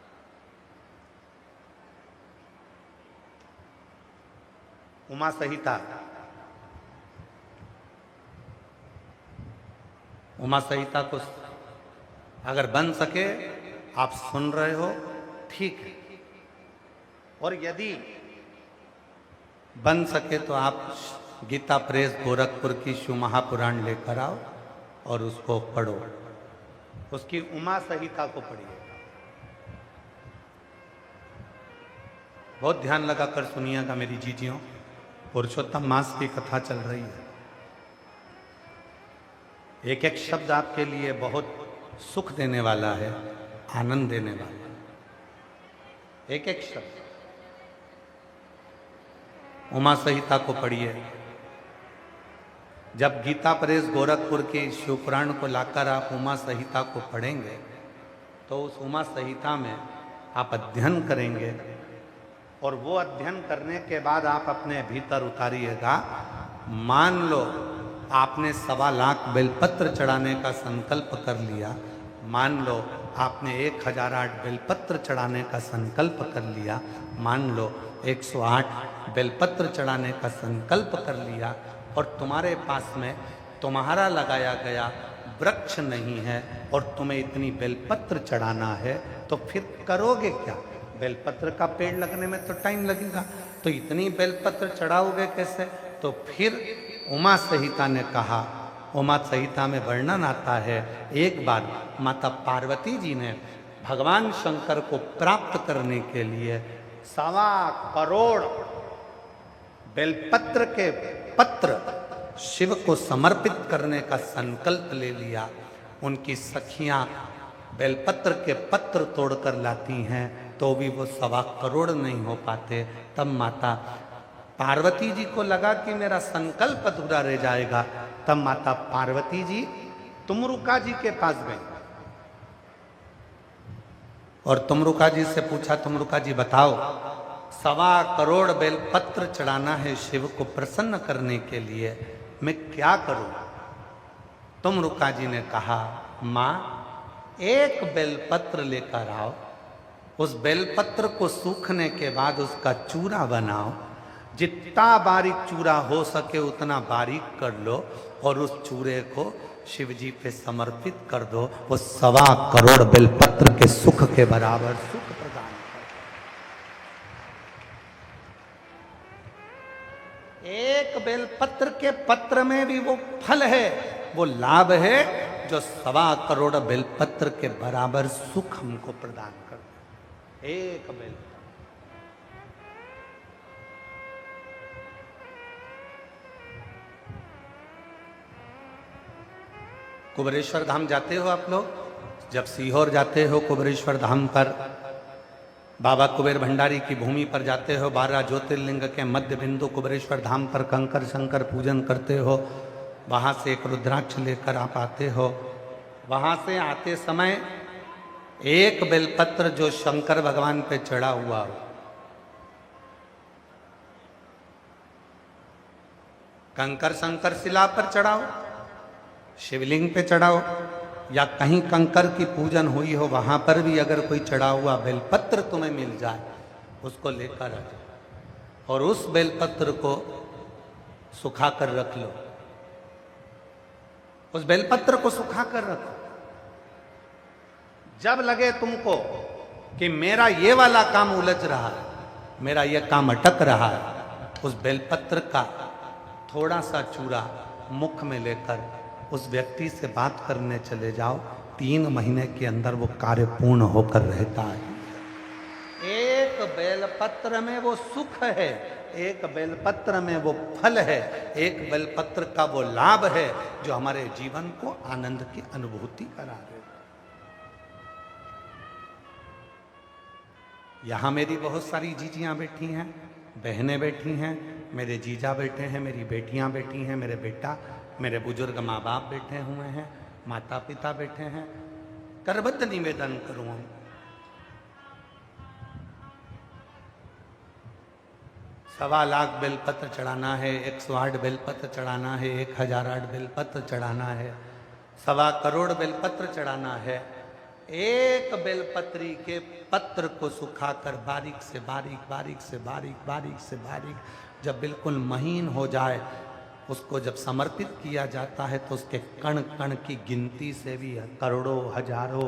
उमा संहिता, उमा संहिता को अगर बन सके, आप सुन रहे हो, ठीक है, और यदि बन सके तो आप गीता प्रेस गोरखपुर की शिव महापुराण लेकर आओ और उसको पढ़ो, उसकी उमा संहिता को पढ़िए। बहुत ध्यान लगाकर सुनिएगा मेरी जीजियों, पुरुषोत्तम मास की कथा चल रही है। एक एक शब्द आपके लिए बहुत सुख देने वाला है, आनंद देने वाला है। एक एक शब्द उमा संहिता को पढ़िए। जब गीता प्रेस गोरखपुर के शिवपुराण को लाकर आप उमा संहिता को पढ़ेंगे, तो उस उमा संहिता में आप अध्ययन करेंगे, और वो अध्ययन करने के बाद आप अपने भीतर उतारिएगा। मान लो आपने 1.25 लाख बेलपत्र चढ़ाने का संकल्प कर लिया, मान लो आपने 1008 बेलपत्र चढ़ाने का संकल्प कर लिया, मान लो 108 बेलपत्र चढ़ाने का संकल्प कर लिया, और तुम्हारे पास में तुम्हारा लगाया गया वृक्ष नहीं है और तुम्हें इतनी बेलपत्र चढ़ाना है, तो फिर करोगे क्या? बेलपत्र का पेड़ लगने में तो टाइम लगेगा, तो इतनी बेलपत्र चढ़ाओगे कैसे? तो फिर उमा संहिता ने कहा, उमा संहिता में वर्णन आता है, एक बार माता पार्वती जी ने भगवान शंकर को प्राप्त करने के लिए 1.25 करोड़ बेलपत्र के पत्र शिव को समर्पित करने का संकल्प ले लिया। उनकी सखियां बेलपत्र के पत्र तोड़कर लाती हैं, तो भी वो 1.25 करोड़ नहीं हो पाते। तब माता पार्वती जी को लगा कि मेरा संकल्प अधूरा रह जाएगा। तब माता पार्वती जी तुमरुका जी के पास गई और तुमरुका जी से पूछा, तुमरुका जी बताओ, 1.25 करोड़ बेलपत्र चढ़ाना है शिव को प्रसन्न करने के लिए, मैं क्या करूं? तुमरुका जी ने कहा, मां, एक बेलपत्र लेकर आओ, उस बेलपत्र को सूखने के बाद उसका चूरा बनाओ, जितना बारीक चूरा हो सके उतना बारीक कर लो, और उस चूरे को शिव जी पे समर्पित कर दो। वो 1.25 करोड़ बेलपत्र के सुख के बराबर सुख प्रदान कर। एक बेलपत्र के पत्र में भी वो फल है, वो लाभ है जो 1.25 करोड़ बेलपत्र के बराबर सुख हमको प्रदान कर दे। एक बेलपत्र। कुबेरेश्वर धाम जाते हो आप लोग? जब सीहोर जाते हो कुबेरेश्वर धाम पर, बाबा कुबेर भंडारी की भूमि पर जाते हो, 12 ज्योतिर्लिंग के मध्य बिंदु कुबेरेश्वर धाम पर कंकर शंकर पूजन करते हो, वहाँ से एक रुद्राक्ष लेकर आप आते हो। वहाँ से आते समय एक बेलपत्र जो शंकर भगवान पे चढ़ा हुआ हो, कंकर शंकर शिला पर चढ़ाओ, शिवलिंग पे चढ़ाओ, या कहीं कंकर की पूजन हुई हो वहां पर भी अगर कोई चढ़ा हुआ बेलपत्र तुम्हें मिल जाए, उसको लेकर आ जाओ और उस बेलपत्र को सुखा कर रख लो। उस बेलपत्र को सुखा कर रखो। जब लगे तुमको कि मेरा ये वाला काम उलझ रहा है, मेरा ये काम अटक रहा है, उस बेलपत्र का थोड़ा सा चूरा मुख में लेकर उस व्यक्ति से बात करने चले जाओ। 3 महीने के अंदर वो कार्य पूर्ण होकर रहता है। एक बेलपत्र में वो सुख है, एक बेलपत्र में वो फल है, एक बेलपत्र का वो लाभ है जो हमारे जीवन को आनंद की अनुभूति करा दे। यहां मेरी बहुत सारी जीजियां बैठी हैं, बहनें बैठी हैं, मेरे जीजा बैठे हैं, मेरी बेटियां बैठी हैं, मेरे बेटा, मेरे बुजुर्ग माँ बाप बैठे हुए हैं, माता पिता बैठे हैं। करबद्ध निवेदन करूं, 1.25 लाख बेलपत्र चढ़ाना है, 108 बेलपत्र चढ़ाना है, 1008 बेलपत्र चढ़ाना है, 1.25 करोड़ बेलपत्र चढ़ाना है। एक बेलपत्री के पत्र को सुखाकर बारीक से बारीक, बारीक से बारीक, बारीक से बारीक जब बिल्कुल महीन हो जाए, उसको जब समर्पित किया जाता है तो उसके कण कण की गिनती से भी करोड़ों हजारों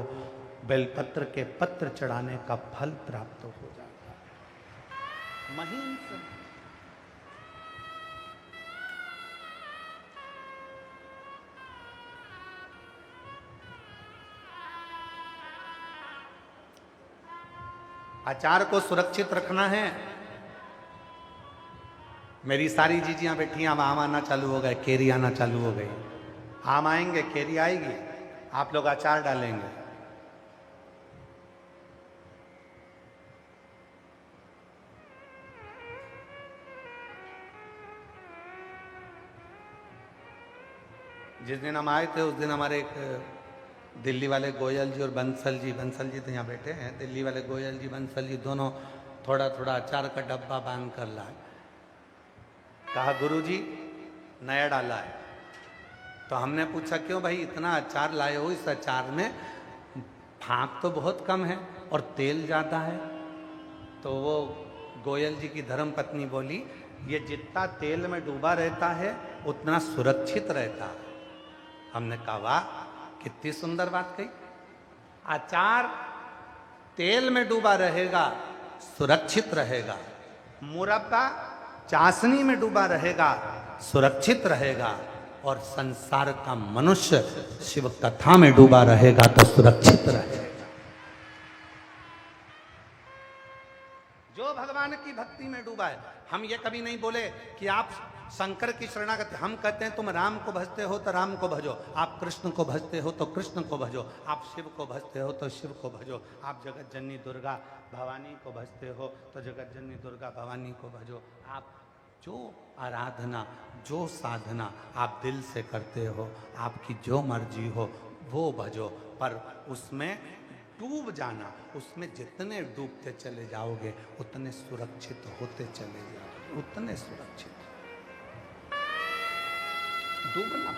बेलपत्र के पत्र चढ़ाने का फल प्राप्त हो जाता है। महीन से आचार को सुरक्षित रखना है। मेरी सारी जीजियां बैठी हैं, अब आम आना चालू हो गए, केरी आना चालू हो गई। आम आएंगे, केरी आएगी, आप लोग अचार डालेंगे। जिस दिन हम आए थे उस दिन हमारे एक दिल्ली वाले गोयल जी और बंसल जी तो यहाँ बैठे हैं। दिल्ली वाले गोयल जी, बंसल जी दोनों थोड़ा थोड़ा अचार का डब्बा बांध कर लाए। कहा गुरुजी नया डाला है। तो हमने पूछा क्यों भाई इतना अचार लाए हो, इस अचार में फाँक तो बहुत कम है और तेल ज़्यादा है। तो वो गोयल जी की धर्म पत्नी बोली, ये जितना तेल में डूबा रहता है उतना सुरक्षित रहता है। हमने कहा वाह, कितनी सुंदर बात कही। अचार तेल में डूबा रहेगा, सुरक्षित रहेगा। मुरब्बा चाशनी में डूबा रहेगा, सुरक्षित रहेगा। और संसार का मनुष्य शिव कथा में डूबा रहेगा तो सुरक्षित रहेगा। जो भगवान की भक्ति में डूबा है। हम ये कभी नहीं बोले कि आप शंकर की शरणागति, हम कहते हैं तुम राम को भजते हो तो राम को भजो, आप कृष्ण को भजते हो तो कृष्ण को भजो, आप शिव को भजते हो तो शिव को भजो, आप जगत जननी दुर्गा भवानी को भजते हो तो जगत जननी दुर्गा भवानी को भजो। आप जो आराधना, जो साधना आप दिल से करते हो, आपकी जो मर्जी हो वो भजो। पर उसमें डूब जाना, उसमें जितने डूबते चले जाओगे उतने सुरक्षित होते चले जाओगे, उतने सुरक्षित। डूबना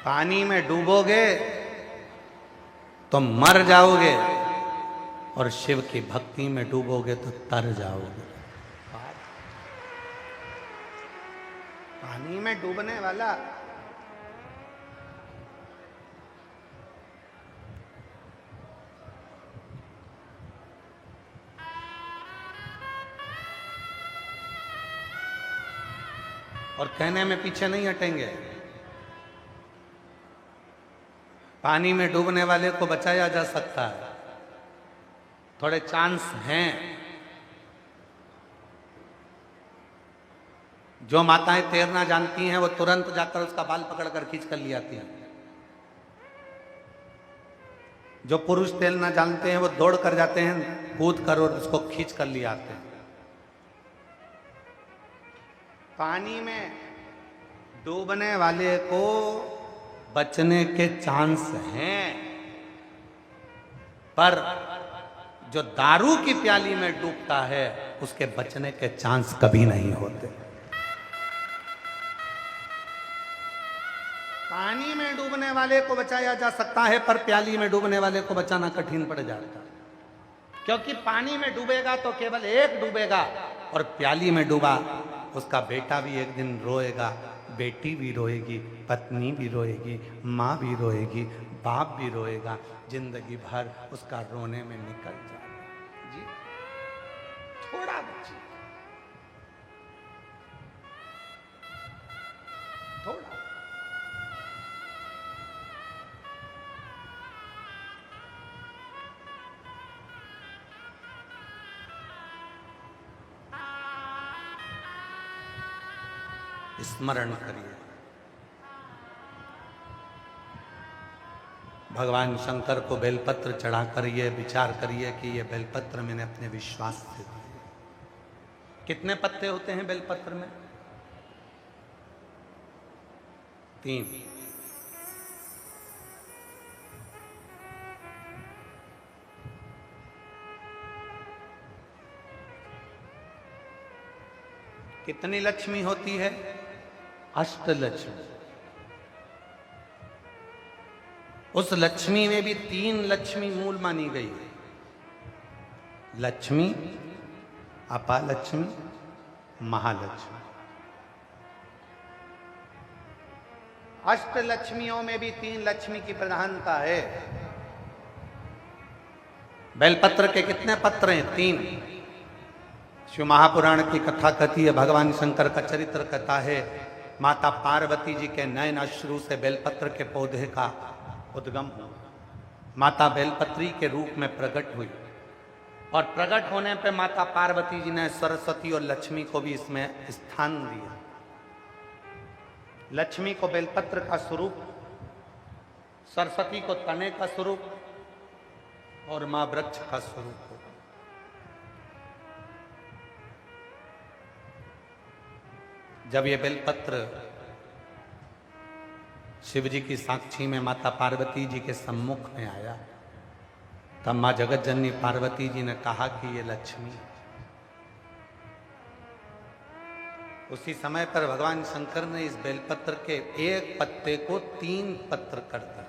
पानी में डूबोगे तो मर जाओगे और शिव की भक्ति में डूबोगे तो तर जाओगे। पानी में डूबने वाला और कहने में पीछे नहीं हटेंगे। पानी में डूबने वाले को बचाया जा सकता है, थोड़े चांस हैं। जो माताएं तैरना जानती हैं वो तुरंत जाकर उसका बाल पकड़कर खींच कर ले आती हैं। जो पुरुष तैरना जानते हैं वो दौड़ कर जाते हैं, कूद कर और उसको खींच कर ले आते हैं। पानी में डूबने वाले को बचने के चांस हैं, पर जो दारू की प्याली में डूबता है उसके बचने के चांस कभी नहीं होते। पानी में डूबने वाले को बचाया जा सकता है, पर प्याली में डूबने वाले को बचाना कठिन पड़ जाता है, क्योंकि पानी में डूबेगा तो केवल एक डूबेगा, और प्याली में डूबा उसका बेटा भी एक दिन रोएगा, बेटी भी रोएगी, पत्नी भी रोएगी, माँ भी रोएगी, बाप भी रोएगा, जिंदगी भर उसका रोने में निकल जाएगा। जी थोड़ा बच्ची, थोड़ा। स्मरण करिए, भगवान शंकर को बेलपत्र चढ़ाकर ये विचार करिए कि ये बेलपत्र मैंने अपने विश्वास से दिए। कितने पत्ते होते हैं बेलपत्र में? 3। कितनी लक्ष्मी होती है? अष्टलक्ष्मी। उस लक्ष्मी में भी 3 लक्ष्मी मूल मानी गई है, लक्ष्मी, अपालक्ष्मी, महालक्ष्मी। अष्टलक्ष्मियों में भी 3 लक्ष्मी की प्रधानता है। बेलपत्र के कितने पत्र हैं? 3। शिव महापुराण की कथा कहती है, भगवान शंकर का चरित्र कहता है, माता पार्वती जी के नयन अश्रु से बेलपत्र के पौधे का उद्गम हुआ। माता बेलपत्री के रूप में प्रकट हुई, और प्रकट होने पे माता पार्वती जी ने सरस्वती और लक्ष्मी को भी इसमें स्थान दिया। लक्ष्मी को बेलपत्र का स्वरूप, सरस्वती को तने का स्वरूप, और मां वृक्ष का स्वरूप हो। जब ये बेलपत्र शिव जी की साक्षी में माता पार्वती जी के सम्मुख में आया, तब मां जगत जननी पार्वती जी ने कहा कि ये लक्ष्मी। उसी समय पर भगवान शंकर ने इस बेलपत्र के एक पत्ते को 3 पत्र कर दिया।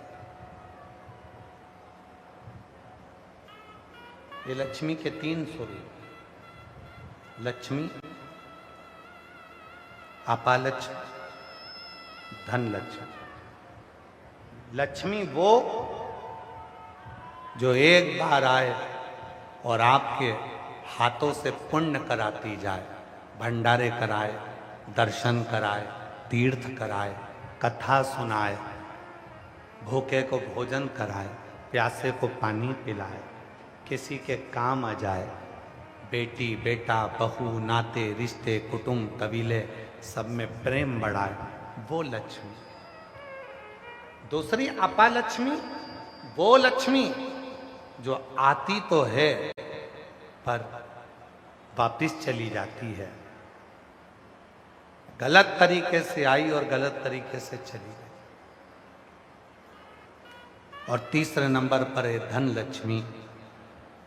ये लक्ष्मी के 3 स्वरूप, लक्ष्मी, अपालक्ष्मी, धनलक्ष्मी। लक्ष्मी वो जो एक बार आए और आपके हाथों से पुण्य कराती जाए, भंडारे कराए, दर्शन कराए, तीर्थ कराए, कथा सुनाए, भूखे को भोजन कराए, प्यासे को पानी पिलाए, किसी के काम आ जाए, बेटी, बेटा, बहू, नाते, रिश्ते, कुटुंब, कबीले सब में प्रेम बढ़ाए, वो लक्ष्मी। दूसरी अपालक्ष्मी, वो लक्ष्मी जो आती तो है पर वापिस चली जाती है, गलत तरीके से आई और गलत तरीके से चली गई। और तीसरे नंबर पर है धन लक्ष्मी,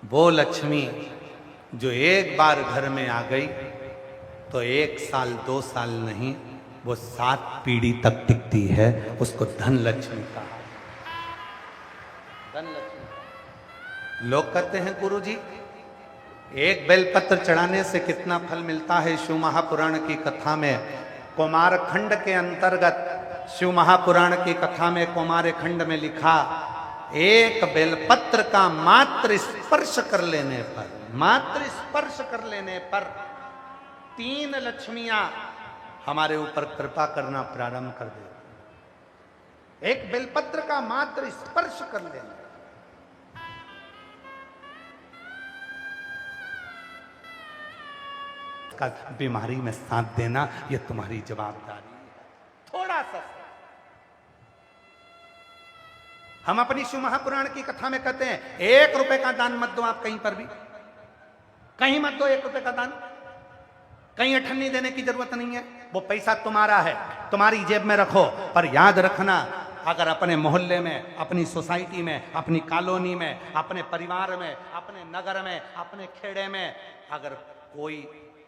वो लक्ष्मी जो एक बार घर में आ गई तो 1 साल 2 साल नहीं, वो 7 पीढ़ी तक टिकती है, उसको धन लक्ष्मी कहा। धन लक्ष्मी। लोग कहते हैं गुरु जी एक बेलपत्र चढ़ाने से कितना फल मिलता है? शिव महापुराण की कथा में कुमार खंड के अंतर्गत, शिव महापुराण की कथा में कुमार खंड में लिखा, एक बेलपत्र का मात्र स्पर्श कर लेने पर, मात्र स्पर्श कर लेने पर 3 लक्ष्मियां हमारे ऊपर कृपा करना प्रारंभ कर दे। एक बेलपत्र का मात्र स्पर्श कर लेना। का बीमारी में साथ देना यह तुम्हारी जवाबदारी है। थोड़ा सा हम अपनी शिव महापुराण की कथा में कहते हैं 1 रुपए का दान मत दो। आप कहीं पर भी कहीं मत दो 1 रुपए का दान। कहीं अठन्नी देने की जरूरत नहीं है, वो पैसा तुम्हारा है, तुम्हारी जेब में रखो। पर याद रखना अगर अपने मोहल्ले में, अपनी सोसाइटी में, अपनी कॉलोनी में, अपने परिवार में, अपने नगर में, अपने खेड़े में अगर कोई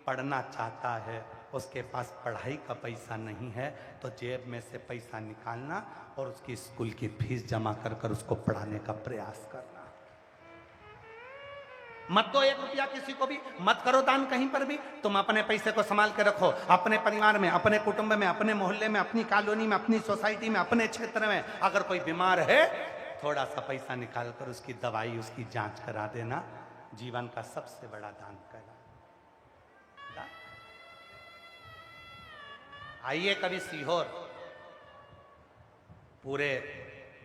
पढ़ना चाहता है, उसके पास पढ़ाई का पैसा नहीं है, तो जेब में से पैसा निकालना और उसकी स्कूल की फीस जमा कर कर उसको पढ़ाने का प्रयास करना। मत दो 1 रुपया किसी को भी, मत करो दान कहीं पर भी। तुम अपने पैसे को संभाल के रखो, अपने परिवार में, अपने कुटुंब में, अपने मोहल्ले में, अपनी कॉलोनी में, अपनी सोसाइटी में, अपने क्षेत्र में अगर कोई बीमार है, थोड़ा सा पैसा निकाल कर उसकी दवाई, उसकी जांच करा देना जीवन का सबसे बड़ा दान कहलाता। आइए कभी सीहोर, पूरे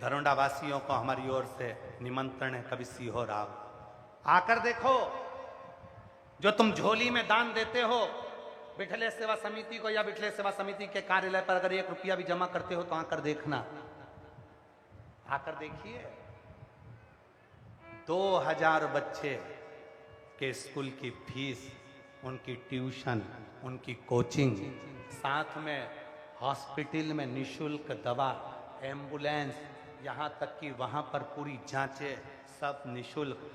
धरोंडा वासियों को हमारी ओर से निमंत्रण है, कभी सीहोर आओ, आकर देखो। जो तुम झोली में दान देते हो बिठले सेवा समिति को या बिठले सेवा समिति के कार्यालय पर अगर 1 रुपया भी जमा करते हो तो आकर देखना, आकर देखिए। 2000 बच्चे के स्कूल की फीस, उनकी ट्यूशन, उनकी कोचिंग, साथ में हॉस्पिटल में निशुल्क दवा, एम्बुलेंस, यहाँ तक कि वहाँ पर पूरी जांचें सब निशुल्क,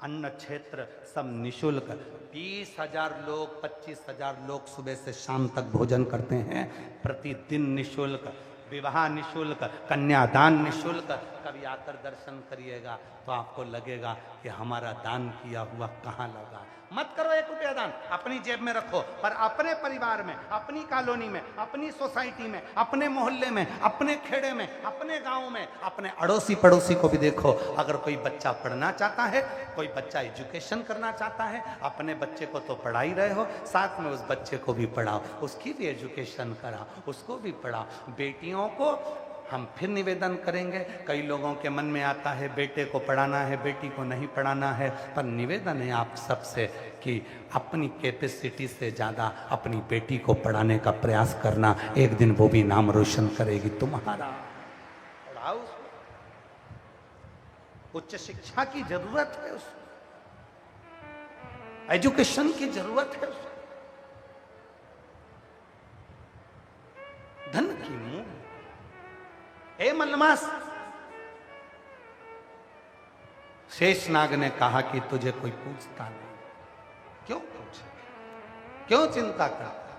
अन्न क्षेत्र सब निशुल्क। 20,000 लोग, 25,000 लोग सुबह से शाम तक भोजन करते हैं, प्रतिदिन निशुल्क। विवाह निशुल्क, कन्यादान निशुल्क। कभी आकर दर्शन करिएगा तो आपको लगेगा कि हमारा दान किया हुआ कहाँ लगा। मत करो 1 रुपया दान, अपनी जेब में रखो, पर अपने परिवार में, अपनी कॉलोनी में, अपनी सोसाइटी में, अपने मोहल्ले में, अपने खेड़े में, अपने गांव में, अपने अड़ोसी पड़ोसी को भी देखो। अगर कोई बच्चा पढ़ना चाहता है, कोई बच्चा एजुकेशन करना चाहता है, अपने बच्चे को तो पढ़ा ही रहे हो, साथ में उस बच्चे को भी पढ़ाओ, उसकी भी एजुकेशन कराओ, उसको भी पढ़ाओ। बेटियों को हम फिर निवेदन करेंगे, कई लोगों के मन में आता है बेटे को पढ़ाना है, बेटी को नहीं पढ़ाना है, पर निवेदन है आप सबसे कि अपनी कैपेसिटी से ज़्यादा अपनी बेटी को पढ़ाने का प्रयास करना, एक दिन वो भी नाम रोशन करेगी तुम्हारा। पढ़ाओ उसको, उच्च शिक्षा की जरूरत है उसको, एजुकेशन की जरूरत है उसको, धन की मुंह। ए मलमास, शेषनाग ने कहा कि तुझे कोई पूछता नहीं, क्यों पूछे, क्यों चिंता करता।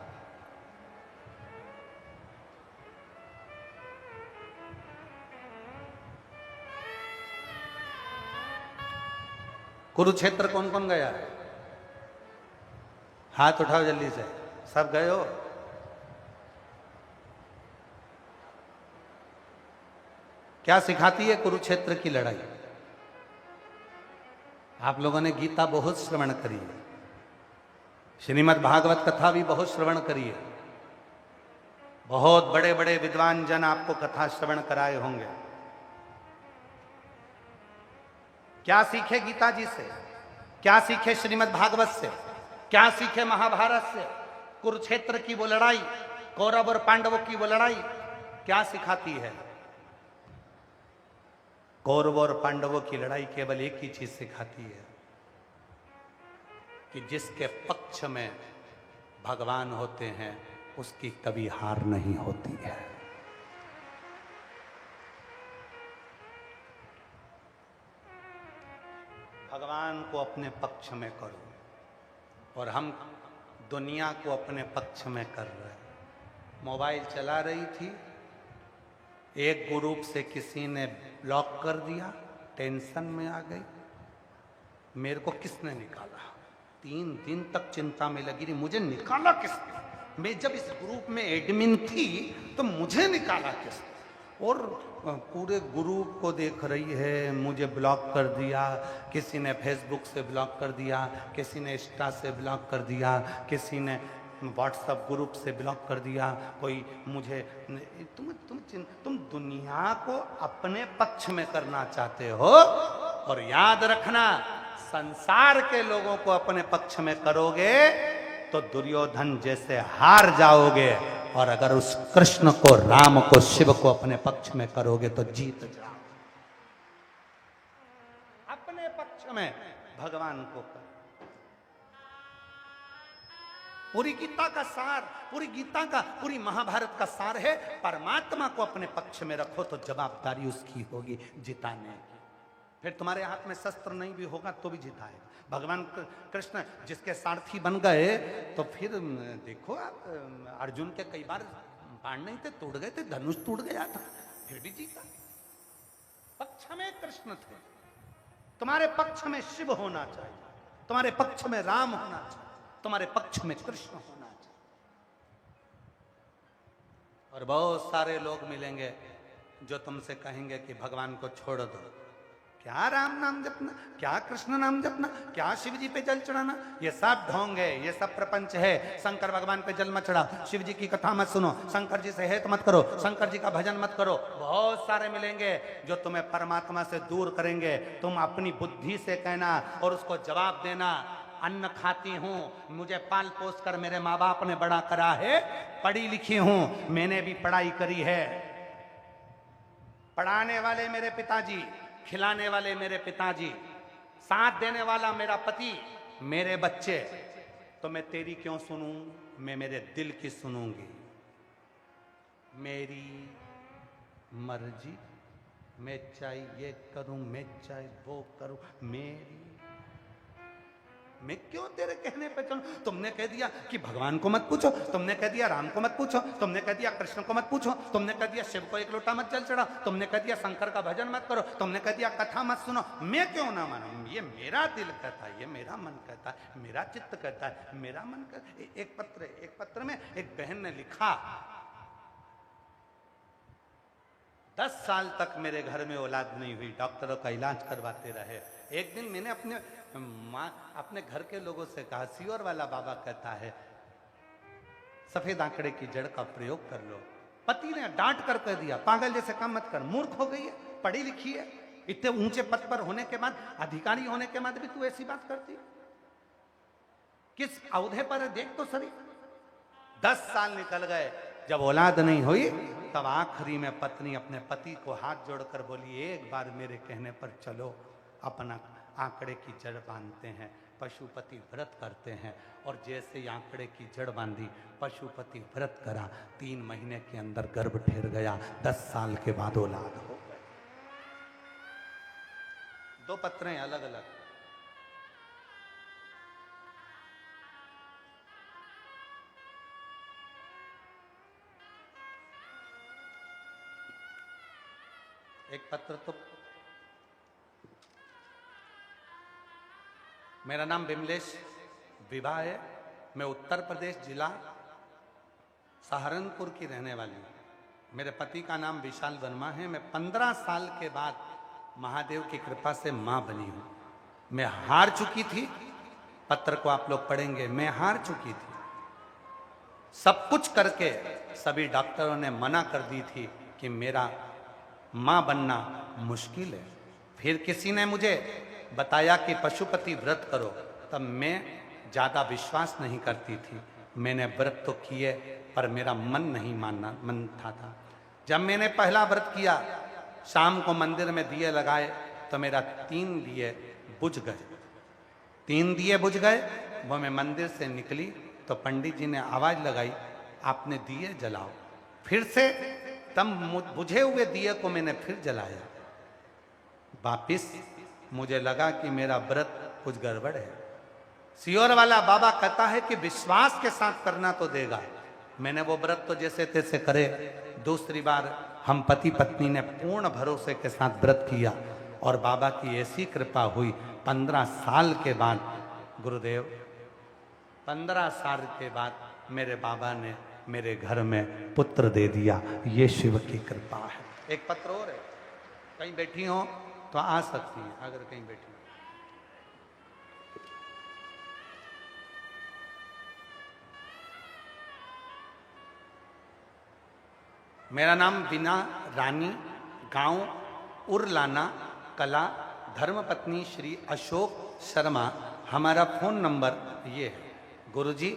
कुरुक्षेत्र कौन कौन गया? हाथ उठाओ जल्दी से, सब गए हो? क्या सिखाती है कुरुक्षेत्र की लड़ाई? आप लोगों ने गीता बहुत श्रवण करी है, श्रीमद् भागवत कथा भी बहुत श्रवण करी है, बहुत बड़े बड़े विद्वान जन आपको कथा श्रवण कराए होंगे। क्या सीखे गीता जी से? क्या सीखे श्रीमद् भागवत से? क्या सीखे महाभारत से? कुरुक्षेत्र की वो लड़ाई, कौरव और पांडवों की वो लड़ाई क्या सिखाती है? कौरवों और पांडवों की लड़ाई केवल एक ही चीज सिखाती है कि जिसके पक्ष में भगवान होते हैं उसकी कभी हार नहीं होती है। भगवान को अपने पक्ष में करो, और हम दुनिया को अपने पक्ष में कर रहे हैं। मोबाइल चला रही थी, एक ग्रुप से किसी ने ब्लॉक कर दिया, टेंशन में आ गई। मेरे को किसने निकाला? 3 दिन तक चिंता में लगी रही, मुझे निकाला किसने? मैं जब इस ग्रुप में एडमिन थी तो मुझे निकाला किसने? और पूरे ग्रुप को देख रही है, मुझे ब्लॉक कर दिया, किसी ने फेसबुक से ब्लॉक कर दिया, किसी ने इंस्टा से ब्लॉक कर दिया, किसी ने व्हाट्सएप ग्रुप से ब्लॉक कर दिया, कोई मुझे। तुम दुनिया को अपने पक्ष में करना चाहते हो, और याद रखना संसार के लोगों को अपने पक्ष में करोगे तो दुर्योधन जैसे हार जाओगे, और अगर उस कृष्ण को, राम को, शिव को अपने पक्ष में करोगे तो जीत जाओ। अपने पक्ष में भगवान को कर, पूरी गीता का सार, पूरी गीता का, पूरी महाभारत का सार है परमात्मा को अपने पक्ष में रखो तो जवाबदारी उसकी होगी जिताने की। फिर तुम्हारे हाथ में शस्त्र नहीं भी होगा तो भी जिताएगा। भगवान कृष्ण जिसके सारथी बन गए तो फिर देखो आप, अर्जुन के कई बार बाण नहीं थे, टूट गए थे, धनुष टूट गया था, फिर भी जीता। पक्ष में कृष्ण थे। तुम्हारे पक्ष में शिव होना चाहिए, तुम्हारे पक्ष में राम होना चाहिए, तुम्हारे पक्ष में कृष्ण होना चाहिए। और बहुत सारे लोग मिलेंगे जो तुमसे कहेंगे कि भगवान को छोड़ दो, क्या राम नाम जपना, क्या कृष्ण नाम जपना, क्या शिव जी पे जल चढ़ाना, ये सब ढोंग है, ये सब प्रपंच है। शंकर भगवान पे जल मत चढ़ाओ, शिव जी की कथा मत सुनो, शंकर जी से हेत मत करो, शंकर जी का भजन मत करो। बहुत सारे मिलेंगे जो तुम्हें परमात्मा से दूर करेंगे। तुम अपनी बुद्धि से कहना और उसको जवाब देना, अन्न खाती हूँ, मुझे पाल पोस कर मेरे माँ बाप ने बड़ा करा है, पढ़ी लिखी हूँ, मैंने भी पढ़ाई करी है। पढ़ाने वाले मेरे पिताजी, खिलाने वाले मेरे पिताजी, साथ देने वाला मेरा पति, मेरे बच्चे, तो मैं तेरी क्यों सुनूं, मैं मेरे दिल की सुनूंगी। मेरी मर्जी, मैं चाहे ये करूं, मैं चाहे वो करूं, मेरी, मैं क्यों तेरे कहने पे चलूं। तुमने कह दिया कि भगवान को मत पूछो, तुमने कह दिया राम को मत पूछो, तुमने कह दिया कृष्ण को मत पूछो, तुमने कह दिया शिव को एक लोटा मत जल चढ़ाओ, तुमने कह दिया शंकर का भजन मत करो, तुमने कह दिया कथा मत सुनो, मैं क्यों ना मानूं। ये मेरा दिल कहता है, ये मेरा मन कहता है, मेरा चित्त कहता है, मेरा मन कहता है। एक पत्र में एक बहन ने लिखा, 10 साल तक मेरे घर में औलाद नहीं हुई, डॉक्टरों का इलाज करवाते रहे। एक दिन मैंने अपने घर के लोगों से कहा, सियोर वाला बाबा कहता है सफेद आंकड़े की जड़ का प्रयोग कर लो। पति ने डांट कर कह दिया, पागल जैसे काम मत कर, मूर्ख हो गई है, पढ़ी लिखी है, इतने ऊंचे पद पर होने के बाद, अधिकारी होने के बाद भी तू ऐसी बात करती, किस औहदे पर है देख तो सही। 10 साल निकल गए, जब औलाद नहीं हुई तब आखिरी में पत्नी अपने पति को हाथ जोड़कर बोली, एक बार मेरे कहने पर चलो, अपना आंकड़े की जड़ बांधते हैं, पशुपति व्रत करते हैं। और जैसे ही आंकड़े की जड़ बांधी, पशुपति व्रत करा, 3 महीने के अंदर गर्भ ठहर गया, 10 साल के बाद औलाद हो गए। 2 पत्रें अलग अलग। एक पत्र तो, मेरा नाम विमलेश विवाह है, मैं उत्तर प्रदेश जिला सहारनपुर की रहने वाली हूँ। मेरे पति का नाम विशाल वर्मा है। मैं 15 साल के बाद महादेव की कृपा से माँ बनी हूँ। मैं हार चुकी थी, पत्र को आप लोग पढ़ेंगे, मैं हार चुकी थी, सब कुछ करके सभी डॉक्टरों ने मना कर दी थी कि मेरा माँ बनना मुश्किल है। फिर किसी ने मुझे बताया कि पशुपति व्रत करो, तब मैं ज़्यादा विश्वास नहीं करती थी। मैंने व्रत तो किए पर मेरा मन नहीं मन था। जब मैंने पहला व्रत किया, शाम को मंदिर में दिए लगाए तो मेरा 3 दिए बुझ गए। 3 दिए बुझ गए, वो मैं मंदिर से निकली तो पंडित जी ने आवाज़ लगाई, आपने दिए जलाओ। फिर से तब बुझे हुए दिए को मैंने फिर जलाया। वापिस मुझे लगा कि मेरा व्रत कुछ गड़बड़ है। सियोर वाला बाबा कहता है कि विश्वास के साथ करना तो देगा। मैंने वो व्रत तो जैसे तैसे करे। दूसरी बार हम पति पत्नी ने पूर्ण भरोसे के साथ व्रत किया और बाबा की ऐसी कृपा हुई, 15 साल के बाद गुरुदेव, 15 साल के बाद मेरे बाबा ने मेरे घर में पुत्र दे दिया। ये शिव की कृपा है। एक पत्र और है, कहीं बैठी हो तो आ सकती है, अगर कहीं बैठी हो। मेरा नाम बीना रानी, गांव उरलाना कला, धर्मपत्नी श्री अशोक शर्मा। हमारा फ़ोन नंबर ये है। गुरुजी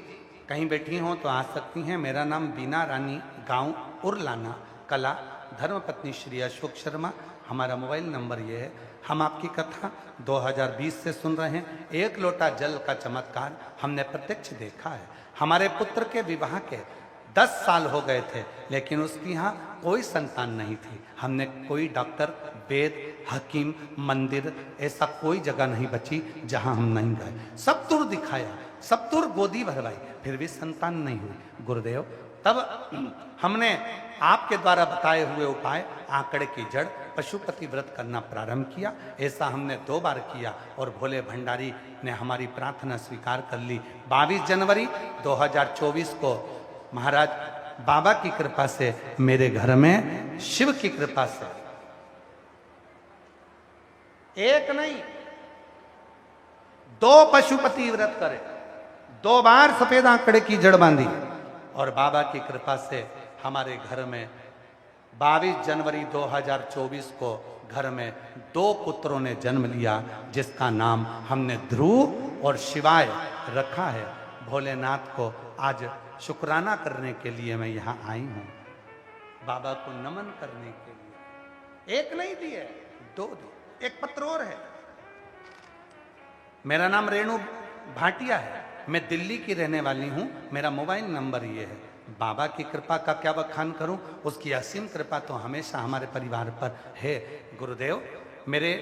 कहीं बैठी हो तो आ सकती हैं। मेरा नाम बीना रानी, गांव उरलाना कला, धर्मपत्नी श्री अशोक शर्मा। हमारा मोबाइल नंबर ये है। हम आपकी कथा 2020 से सुन रहे हैं। एक लोटा जल का चमत्कार हमने प्रत्यक्ष देखा है। हमारे पुत्र के विवाह के 10 साल हो गए थे, लेकिन उसकी यहाँ कोई संतान नहीं थी। हमने कोई डॉक्टर, वेद, हकीम, मंदिर, ऐसा कोई जगह नहीं बची जहां हम नहीं गए। सब दूर दिखाया, सब दूर गोदी भरवाई, फिर भी संतान नहीं हुई। गुरुदेव, तब हमने आपके द्वारा बताए हुए उपाय आंकड़े की जड़ पशुपति व्रत करना प्रारंभ किया। ऐसा हमने 2 बार किया और भोले भंडारी ने हमारी प्रार्थना स्वीकार कर ली। 22 जनवरी 2024 को महाराज बाबा की कृपा से, मेरे घर में शिव की कृपा से, एक नहीं 2 पशुपति व्रत करे, 2 बार सफेद आंकड़े की जड़ बांधी और बाबा की कृपा से हमारे घर में 22 जनवरी 2024 को घर में 2 पुत्रों ने जन्म लिया, जिसका नाम हमने ध्रुव और शिवाय रखा है। भोलेनाथ को आज शुक्राना करने के लिए मैं यहाँ आई हूँ, बाबा को नमन करने के लिए। एक नहीं दिए, 2 दिए। एक पत्र और है। मेरा नाम रेणु भाटिया है, मैं दिल्ली की रहने वाली हूँ। मेरा मोबाइल नंबर ये है। बाबा की कृपा का क्या बखान करूं, उसकी असीम कृपा तो हमेशा हमारे परिवार पर है। गुरुदेव, मेरे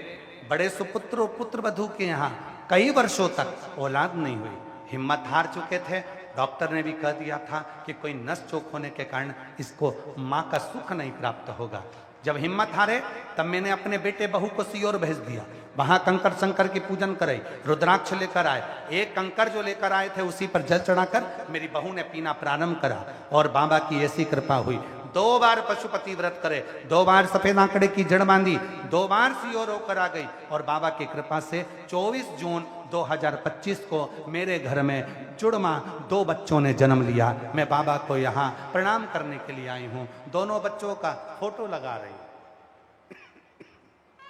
बड़े सुपुत्र और पुत्र वधू के यहाँ कई वर्षों तक औलाद नहीं हुई। हिम्मत हार चुके थे। डॉक्टर ने भी कह दिया था कि कोई नस चोक होने के कारण इसको माँ का सुख नहीं प्राप्त होगा। जब हिम्मत हारे तब मैंने अपने बेटे बहू को सियोर भेज दिया। वहां कंकर शंकर की पूजन कराई, रुद्राक्ष लेकर आए। एक कंकर जो लेकर आए थे उसी पर जल चढ़ाकर मेरी बहू ने पीना प्रारंभ करा और बाबा की ऐसी कृपा हुई। 2 बार पशुपति व्रत करे, 2 बार सफेद आंकड़े की जड़ बांधी, 2 बार सियोर होकर आ गई और बाबा की कृपा से 24 जून 2025 को मेरे घर में जुड़वा 2 बच्चों ने जन्म लिया। मैं बाबा को यहाँ प्रणाम करने के लिए आई हूँ। दोनों बच्चों का फोटो लगा रही हूँ,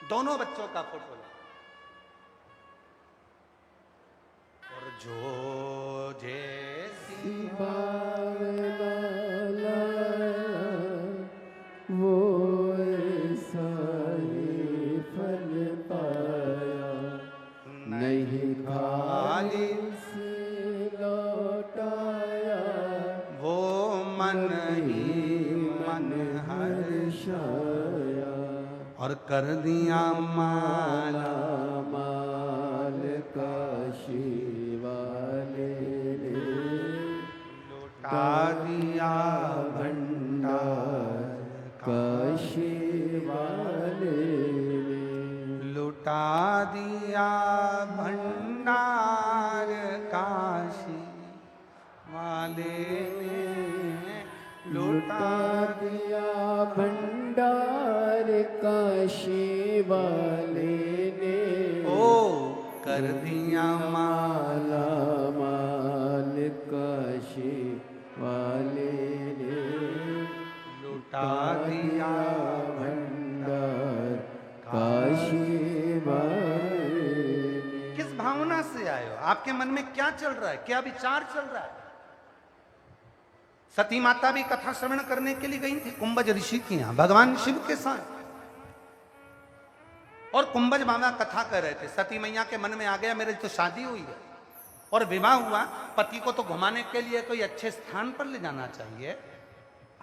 दोनों बच्चों का फोटो लगा। और जो जैसी वो ऐसा ही फल पाया, नहीं खाली से लौटाया, वो मन ही मन हर्षाया, और कर दिया माला माल काशी वाले ने, लुटा दिया भंडार काशी वाले ने, लुटा दिया भंडार काशी वाले ने, लुटा दिया भंडार काशी वाले ने, ओ कर दिया माला माल काशी वाले ने, लुटा दिया भंडार काशी वाले ने। किस भावना से आए हो? आपके मन में क्या चल रहा है, क्या विचार चल रहा है? सती माता भी कथा श्रवण करने के लिए गई थी कुंभज ऋषि के यहाँ भगवान शिव के साथ, और कुंभज बाबा कथा कर रहे थे। सती मैया के मन में आ गया मेरी तो शादी हुई है और विवाह हुआ, पति को तो घुमाने के लिए कोई अच्छे स्थान पर ले जाना चाहिए।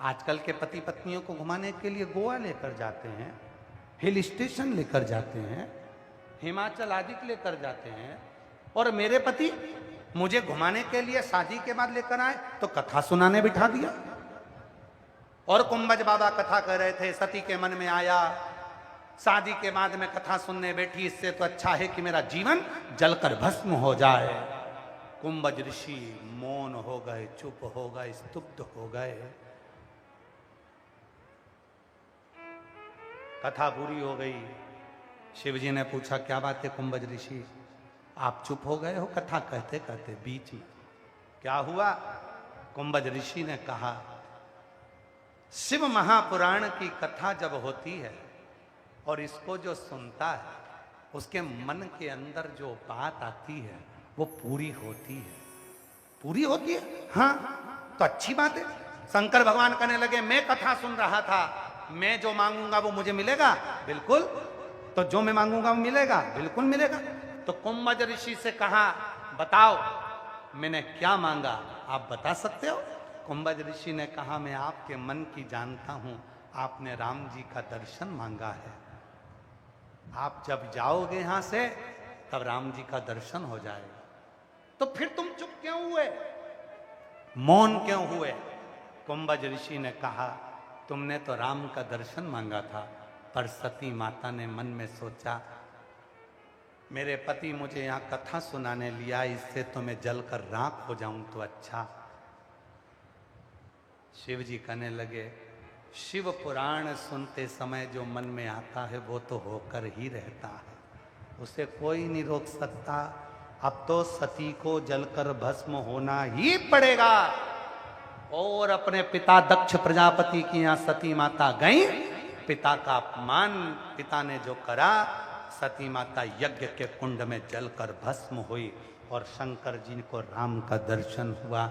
आजकल के पति पत्नियों को घुमाने के लिए गोवा लेकर जाते हैं, हिल स्टेशन लेकर जाते हैं, हिमाचल आदि लेकर जाते हैं, और मेरे पति मुझे घुमाने के लिए शादी के बाद लेकर आए तो कथा सुनाने बिठा दिया। और कुंभज बाबा कथा कर रहे थे, सती के मन में आया शादी के बाद में कथा सुनने बैठी, इससे तो अच्छा है कि मेरा जीवन जलकर भस्म हो जाए। कुंभज ऋषि मौन हो गए, चुप हो गए, स्तुब्ध हो गए। कथा पूरी हो गई। शिवजी ने पूछा क्या बात है कुंभज ऋषि, आप चुप हो गए हो कथा कहते कहते बीच ही, क्या हुआ? कुंभज ऋषि ने कहा, शिव महापुराण की कथा जब होती है और इसको जो सुनता है उसके मन के अंदर जो बात आती है वो पूरी होती है। पूरी होती है? हाँ, तो अच्छी बात है। शंकर भगवान कहने लगे, मैं कथा सुन रहा था मैं जो मांगूंगा वो मुझे मिलेगा? बिल्कुल। तो जो मैं मांगूंगा वो मिलेगा? बिल्कुल मिलेगा। तो कुंभज ऋषि से कहा, बताओ मैंने क्या मांगा, आप बता सकते हो? कुंभज ऋषि ने कहा, मैं आपके मन की जानता हूं, आपने राम जी का दर्शन मांगा है। आप जब जाओगे यहां से तब राम जी का दर्शन हो जाएगा। तो फिर तुम चुप क्यों हुए, मौन क्यों हुए? कुंभज ऋषि ने कहा, तुमने तो राम का दर्शन मांगा था, पर सती माता ने मन में सोचा मेरे पति मुझे यहाँ कथा सुनाने लिया, इससे तो मैं जलकर राख हो जाऊं तो अच्छा। शिव जी कहने लगे, शिव पुराण सुनते समय जो मन में आता है वो तो होकर ही रहता है, उसे कोई नहीं रोक सकता। अब तो सती को जलकर भस्म होना ही पड़ेगा। और अपने पिता दक्ष प्रजापति की यहाँ सती माता गई, पिता का अपमान पिता ने जो करा, सती माता यज्ञ के कुंड में जलकर भस्म हुई और शंकर जी को राम का दर्शन हुआ।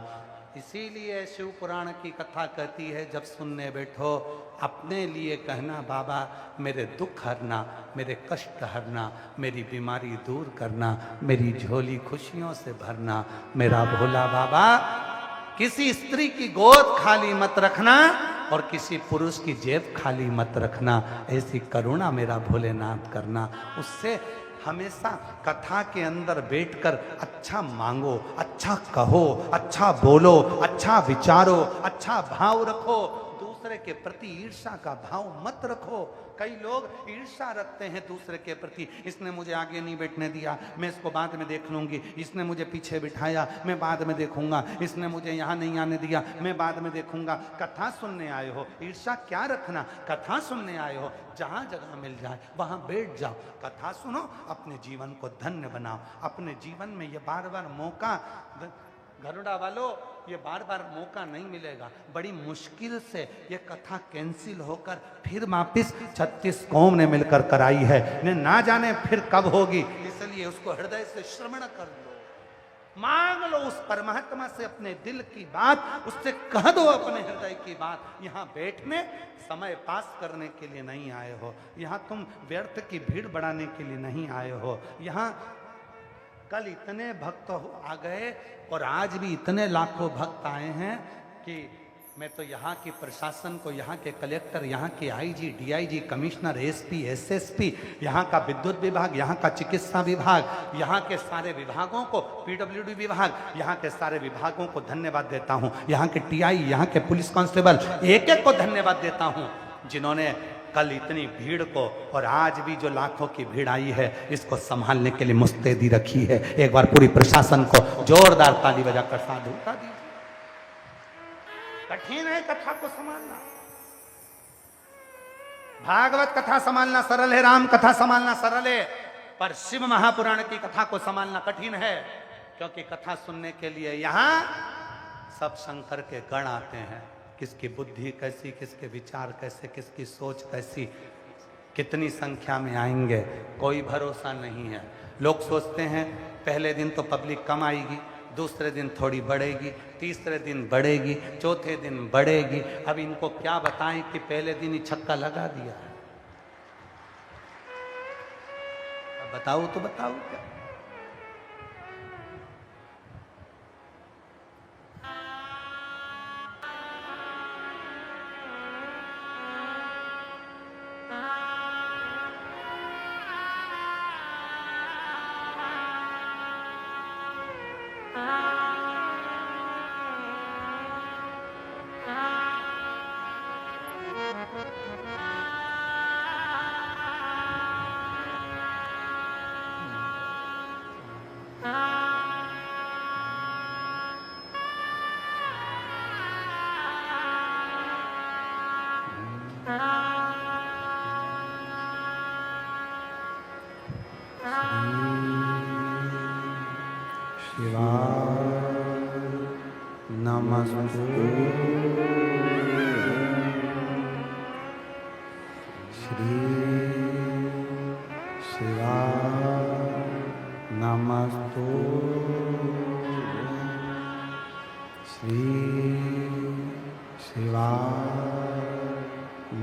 इसीलिए शिव पुराण की कथा कहती है, जब सुनने बैठो अपने लिए कहना, बाबा मेरे दुख हरना, मेरे कष्ट हरना, मेरी बीमारी दूर करना, मेरी झोली खुशियों से भरना, मेरा भोला बाबा। किसी स्त्री की गोद खाली मत रखना और किसी पुरुष की जेब खाली मत रखना, ऐसी करुणा मेरा भोलेनाथ करना। उससे हमेशा कथा के अंदर बैठकर अच्छा मांगो, अच्छा कहो, अच्छा बोलो, अच्छा विचारो, अच्छा भाव रखो, दूसरे के प्रति ईर्ष्या का भाव मत रखो। कई लोग ईर्ष्या रखते हैं दूसरे के प्रति, इसने मुझे आगे नहीं बैठने दिया, मैं इसको बाद में देख लूंगी, इसने मुझे पीछे बिठाया, मैं बाद में देखूंगा, इसने मुझे यहाँ नहीं आने दिया, मैं बाद में देखूंगा। कथा सुनने आए हो, ईर्ष्या क्या रखना? कथा सुनने आए हो, जहाँ जगह मिल जाए वहाँ बैठ जाओ, कथा सुनो, अपने जीवन को धन्य बनाओ। अपने जीवन में ये बार बार मौका, गरुड़ा वालों, ये बार बार मौका नहीं मिलेगा। बड़ी मुश्किल से ये कथा कैंसिल होकर फिर वापिस 36 कौम ने मिलकर कराई है, ने ना जाने फिर कब होगी। इसलिए उसको हृदय से श्रवण कर लो, मांग लो उस परमात्मा से अपने दिल की बात, उससे कह दो अपने हृदय की बात। यहाँ बैठने समय पास करने के लिए नहीं आए हो, यहाँ तुम व्यर्थ की भीड़ बढ़ाने के लिए नहीं आए हो। यहाँ कल इतने भक्त आ गए और आज भी इतने लाखों भक्त आए हैं कि मैं तो यहाँ की प्रशासन को, यहाँ के कलेक्टर, यहाँ के IG, DIG, commissioner, SP, SSP, यहाँ का विद्युत विभाग, यहाँ का चिकित्सा विभाग, यहाँ के सारे विभागों को, पीडब्ल्यूडी विभाग, यहाँ के सारे विभागों को धन्यवाद देता हूँ। यहाँ के टीआई, यहाँ के पुलिस कांस्टेबल, एक एक को धन्यवाद देता हूँ, जिन्होंने कल इतनी भीड़ को और आज भी जो लाखों की भीड़ आई है, इसको संभालने के लिए मुस्तैदी रखी है। एक बार पूरी प्रशासन को जोरदार ताली बजाकर साधुता दी। कठिन है कथा को संभालना, भागवत कथा संभालना सरल है, राम कथा संभालना सरल है, पर शिव महापुराण की कथा को संभालना कठिन है। क्योंकि कथा सुनने के लिए यहाँ सब शंकर के गण आते हैं। किसकी बुद्धि कैसी, किसके विचार कैसे, किसकी सोच कैसी, कितनी संख्या में आएंगे, कोई भरोसा नहीं है। लोग सोचते हैं पहले दिन तो पब्लिक कम आएगी, दूसरे दिन थोड़ी बढ़ेगी, तीसरे दिन बढ़ेगी, चौथे दिन बढ़ेगी। अब इनको क्या बताएं कि पहले दिन ही छक्का लगा दिया है। बताओ तो बताओ क्या?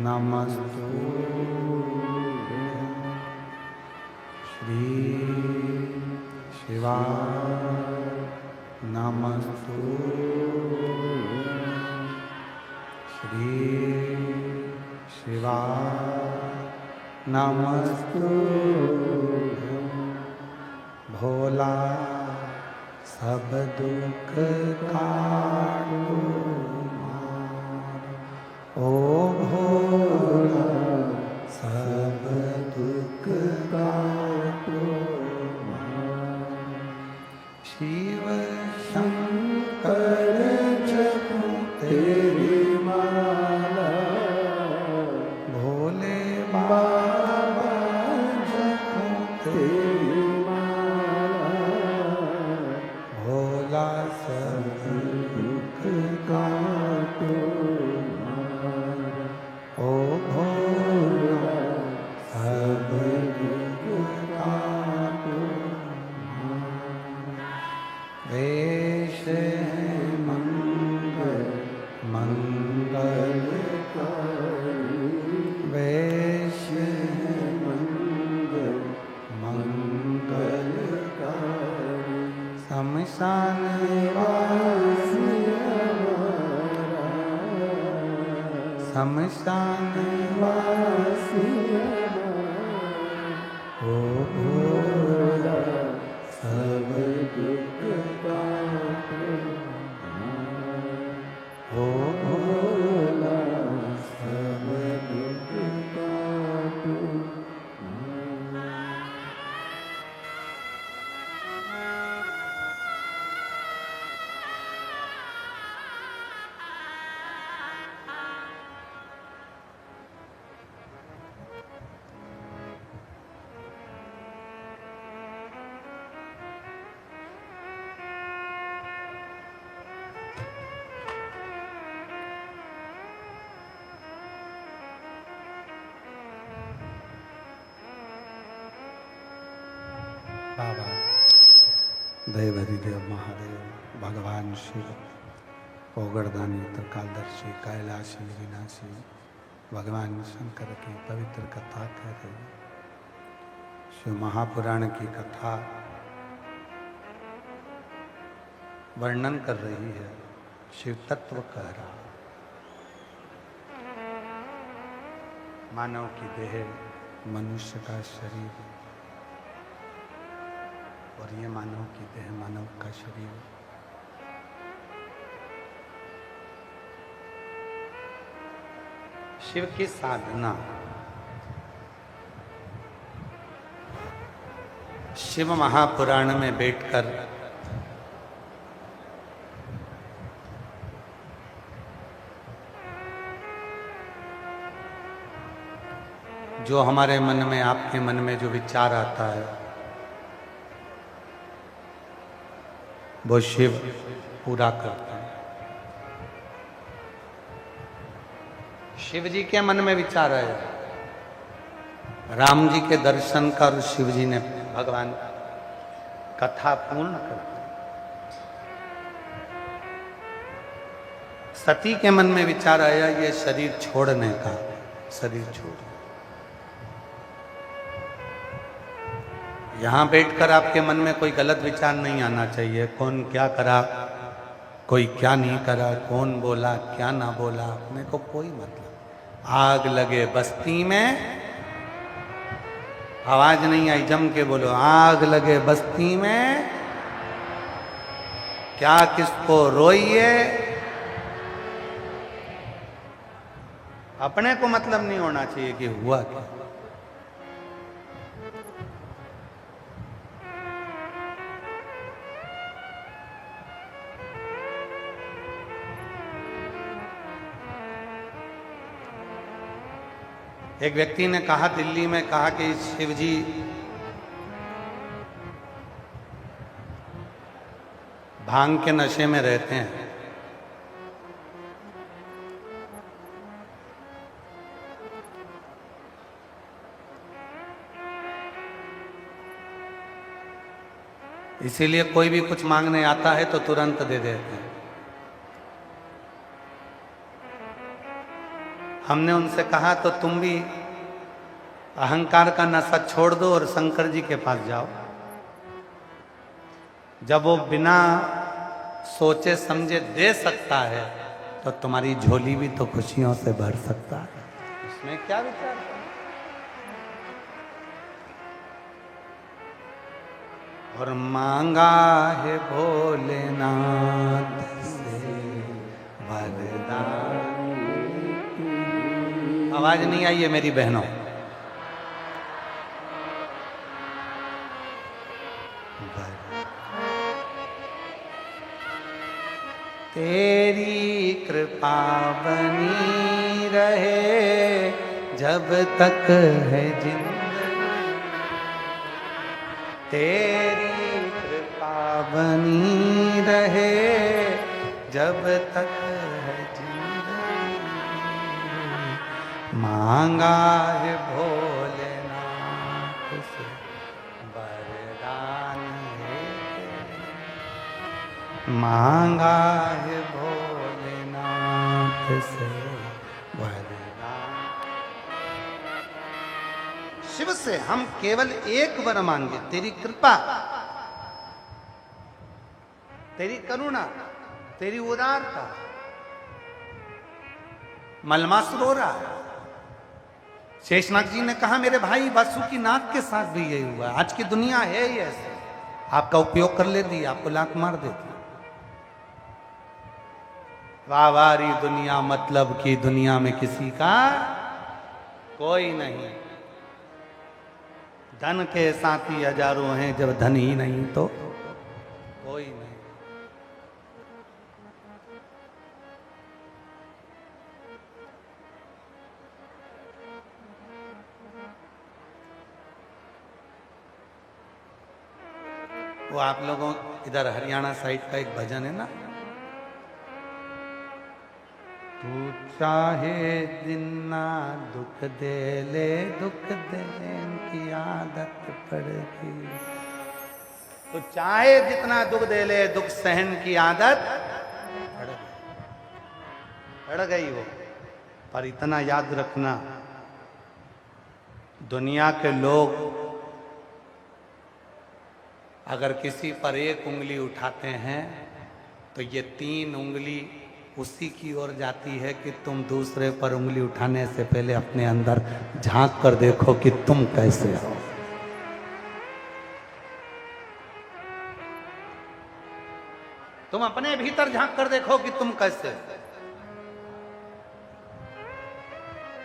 नमस्तुभ्यं श्री शिवाय नमस्तुभ्यं श्री शिवाय नमस्तुभ्यं भोला सब दुख काटो ओ भोला सब दुख काटो शिव शंकर जपो तेरी माला भोले बाबा जपो तेरी भोला सब दुख काटो ओ भोला सब दुख काटो वेश है मंगल मंगलकारी वेश है मंगल मंगलकारी शमशान वासी हमारा शमशान वासी ओ भोला सब दुख काटो ओ भोला सब दुख काटो बाबा देवहरिदेव महादेव भगवान शिव पोगड़दानी त्रिकालदर्शी कैलाशी विनाशी भगवान शंकर की पवित्र कथा कह रही है। शिव महापुराण की कथा वर्णन कर रही है, शिव तत्व कह रहा। मानव की देह मनुष्य का शरीर और ये मानव की देह मानव का शरीर शिव की साधना शिव महापुराण में बैठकर जो हमारे मन में आपके मन में जो विचार आता है वो शिव पूरा करते हैं। शिव जी के मन में विचार आया, राम जी के दर्शन कर शिव जी ने भगवान कथा पूर्ण कर दी। सती के मन में विचार आया ये शरीर छोड़ने का, शरीर छोड़। यहां बैठकर आपके मन में कोई गलत विचार नहीं आना चाहिए, कौन क्या करा, कोई क्या नहीं करा, कौन बोला क्या ना बोला, अपने को कोई मतलब। आग लगे बस्ती में, आवाज नहीं आई, जम के बोलो, आग लगे बस्ती में क्या किसको रोइए, अपने को मतलब नहीं होना चाहिए कि हुआ क्या। एक व्यक्ति ने कहा, दिल्ली में कहा कि शिव जी भांग के नशे में रहते हैं। इसीलिए कोई भी कुछ मांगने आता है तो तुरंत दे देते हैं। हमने उनसे कहा तो तुम भी अहंकार का नशा छोड़ दो और शंकर जी के पास जाओ। जब वो बिना सोचे समझे दे सकता है तो तुम्हारी झोली भी तो खुशियों से भर सकता है। इसमें क्या विचार है? और मांगा है भोलेनाथ से वरदान। आवाज नहीं आई है मेरी बहनों। तेरी कृपा बनी रहे जब तक है जिंदगी, तेरी कृपा बनी रहे जब तक है जिंदगी। मांगा है भोलेनाथ से वरदान है, मांगा है भोलेनाथ से वरदान। शिव से हम केवल एक वर मांगे, तेरी कृपा, तेरी करुणा, तेरी उदारता। मलमास रो रहा है। शेषनाग जी ने कहा मेरे भाई वासुकी नाग के साथ भी यही हुआ। आज की दुनिया है ही ऐसे, आपका उपयोग कर लेती, आपको लात मार देती। वावारी दुनिया, मतलब की दुनिया में किसी का कोई नहीं। धन के साथी हजारों हैं, जब धन ही नहीं तो कोई नहीं। वो आप लोगों इधर हरियाणा साइड का एक भजन है ना, तू चाहे जिन्ना दुख दे ले, दुख देने की आदत पड़ेगी। तो चाहे जितना दुख दे ले, दुख सहन की आदत पड़ गई वो। पर इतना याद रखना, दुनिया के लोग अगर किसी पर एक उंगली उठाते हैं तो ये 3 उंगली उसी की ओर जाती है कि तुम दूसरे पर उंगली उठाने से पहले अपने अंदर झांक कर देखो कि तुम कैसे हो। तुम अपने भीतर झांक कर देखो कि तुम कैसे हो।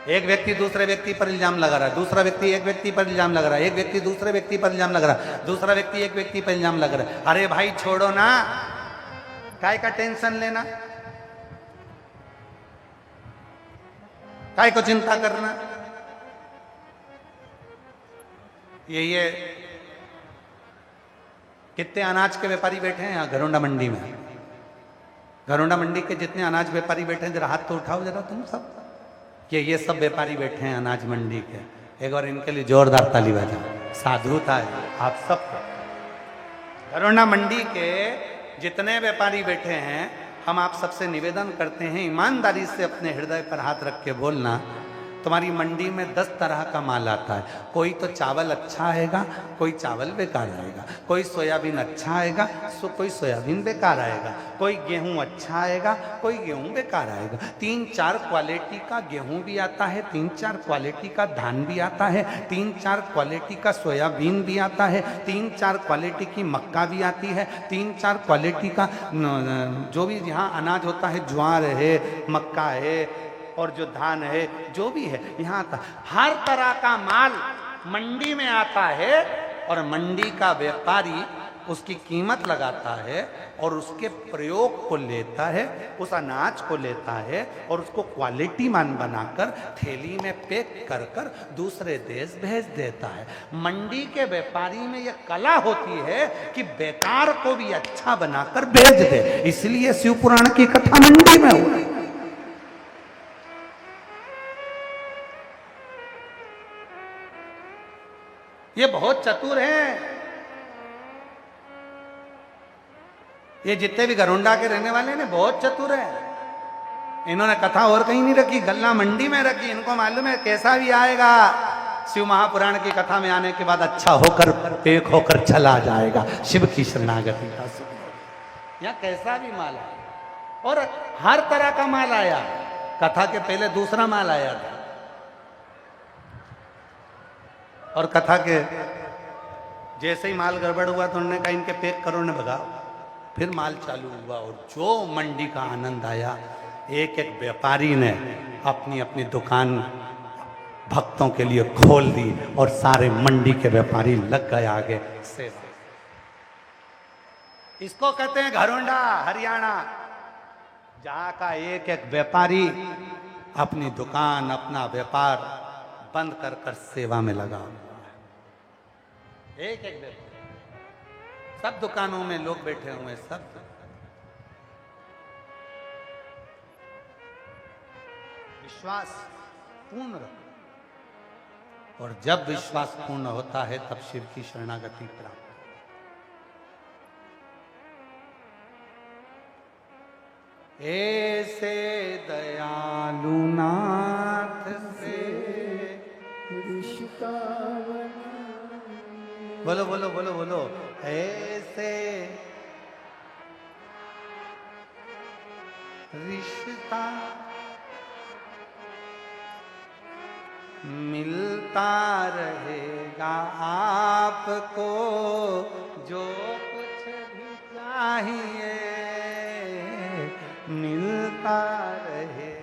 एक व्यक्ति दूसरे व्यक्ति पर इल्जाम लगा रहा है, दूसरा व्यक्ति एक व्यक्ति पर इल्जाम लगा रहा है, एक व्यक्ति दूसरे व्यक्ति पर इल्जाम लगा रहा है, दूसरा व्यक्ति एक व्यक्ति पर इल्जाम लगा रहा है। अरे भाई छोड़ो ना, काय का टेंशन लेना, काय को चिंता करना। ये कितने अनाज के व्यापारी बैठे हैं यहाँ घरोंडा मंडी में। घरोंडा मंडी के जितने अनाज व्यापारी बैठे हैं, जरा हाथ तो उठाओ जरा तुम सब। ये सब व्यापारी बैठे हैं अनाज मंडी के, एक बार इनके लिए जोरदार ताली बजाओ। साधुता है आप सब। घरोंडा मंडी के जितने व्यापारी बैठे हैं, हम आप सबसे निवेदन करते हैं, ईमानदारी से अपने हृदय पर हाथ रख के बोलना, तुम्हारी मंडी में 10 तरह का माल आता है। कोई तो चावल अच्छा आएगा, कोई चावल बेकार आएगा, कोई सोयाबीन अच्छा आएगा, कोई सोयाबीन बेकार आएगा, कोई गेहूं अच्छा आएगा, कोई गेहूं बेकार आएगा। 3-4 क्वालिटी का गेहूं भी आता है, 3-4 क्वालिटी का धान भी आता है, 3-4 क्वालिटी का सोयाबीन भी आता है, 3-4 क्वालिटी की मक्का भी आती है, 3-4 क्वालिटी का जो भी यहाँ अनाज होता है, ज्वार है, मक्का है और जो धान है, जो भी है यहाँ आता। हर तरह का माल मंडी में आता है और मंडी का व्यापारी उसकी कीमत लगाता है और उसके प्रयोग को लेता है, उस अनाज को लेता है और उसको क्वालिटी मान बनाकर थैली में पैक कर कर दूसरे देश भेज देता है। मंडी के व्यापारी में यह कला होती है कि बेकार को भी अच्छा बनाकर भेज दे। इसलिए शिव पुराण की कथा मंडी में हुई। ये बहुत चतुर हैं। ये जितने भी घरोंडा के रहने वाले हैं बहुत चतुर हैं। इन्होंने कथा और कहीं नहीं रखी, गल्ला मंडी में रखी। इनको मालूम है कैसा भी आएगा शिव महापुराण की कथा में आने के बाद अच्छा होकर एक होकर चला जाएगा। शिव की शरणागति का सुख। या कैसा भी माल आया, और हर तरह का माल आया। कथा के पहले दूसरा माल आया था, और कथा के जैसे ही माल गड़बड़ हुआ तो उन्होंने कहा इनके पैक करो, ने भगा। फिर माल चालू हुआ, और जो मंडी का आनंद आया। एक एक व्यापारी ने अपनी अपनी दुकान भक्तों के लिए खोल दी, और सारे मंडी के व्यापारी लग गए आगे सेवा। इसको कहते हैं घरोंडा हरियाणा, जहां का एक एक व्यापारी अपनी दुकान अपना व्यापार बंद कर कर सेवा में लगा। एक एक व्यापारी, सब दुकानों में लोग बैठे हुए हैं, सब। विश्वास पूर्ण रखो, और जब विश्वास पूर्ण होता है तब शिव की शरणागति प्राप्त। ऐसे दयालु नाथ से रिश्ता बोलो बोलो बोलो बोलो। ऐसे रिश्ता मिलता रहेगा आपको, जो कुछ भी चाहिए मिलता रहे।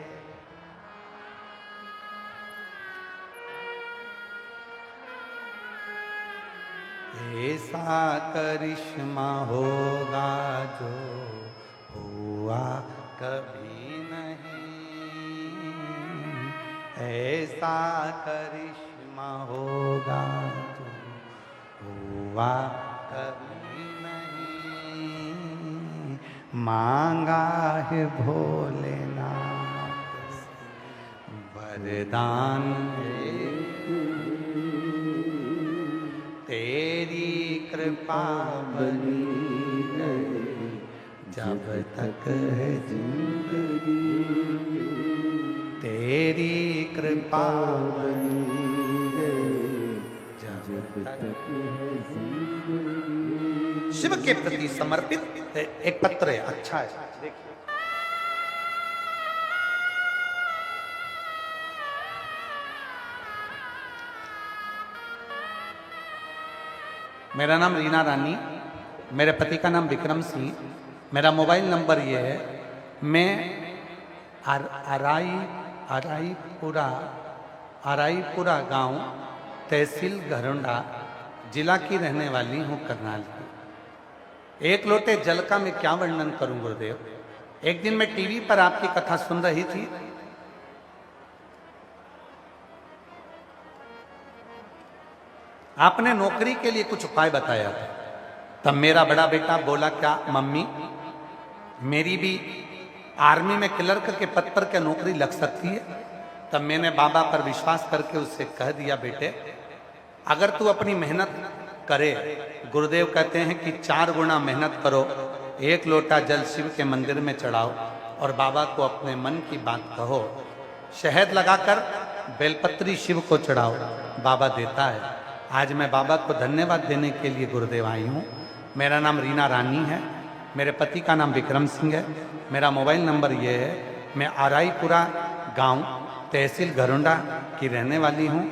ऐसा करिश्मा होगा जो हुआ कभी नहीं, ऐसा करिश्मा होगा जो हुआ कभी नहीं। मांगा है भोलेनाथ से वरदान है, तेरी कृपा बनी रहे जब तक है जिंदगी, तेरी कृपा बनी रहे जब तक है जिंदगी। शिव के प्रति समर्पित एक पत्र है, अच्छा है, देखिए। मेरा नाम रीना रानी, मेरे पति का नाम विक्रम सिंह, मेरा मोबाइल नंबर ये है। मैं अराईपुरा गांव, तहसील घरोंडा, जिला की रहने वाली हूँ, करनाल की। एक लोटे जल का मैं क्या वर्णन करूं गुरुदेव। एक दिन मैं टीवी पर आपकी कथा सुन रही थी, आपने नौकरी के लिए कुछ उपाय बताया था। तब मेरा बड़ा बेटा बोला, क्या मम्मी मेरी भी आर्मी में क्लर्क के पद पर क्या नौकरी लग सकती है? तब मैंने बाबा पर विश्वास करके उससे कह दिया, बेटे अगर तू अपनी मेहनत करे, गुरुदेव कहते हैं कि 4 गुना मेहनत करो, 1 लोटा जल शिव के मंदिर में चढ़ाओ और बाबा को अपने मन की बात कहो, शहद लगाकर बेलपत्री शिव को चढ़ाओ, बाबा देता है। आज मैं बाबा को धन्यवाद देने के लिए गुरुदेव आई हूँ। मेरा नाम रीना रानी है, मेरे पति का नाम विक्रम सिंह है, मेरा मोबाइल नंबर ये है। मैं अराईपुरा गांव, तहसील घरोंडा की रहने वाली हूँ।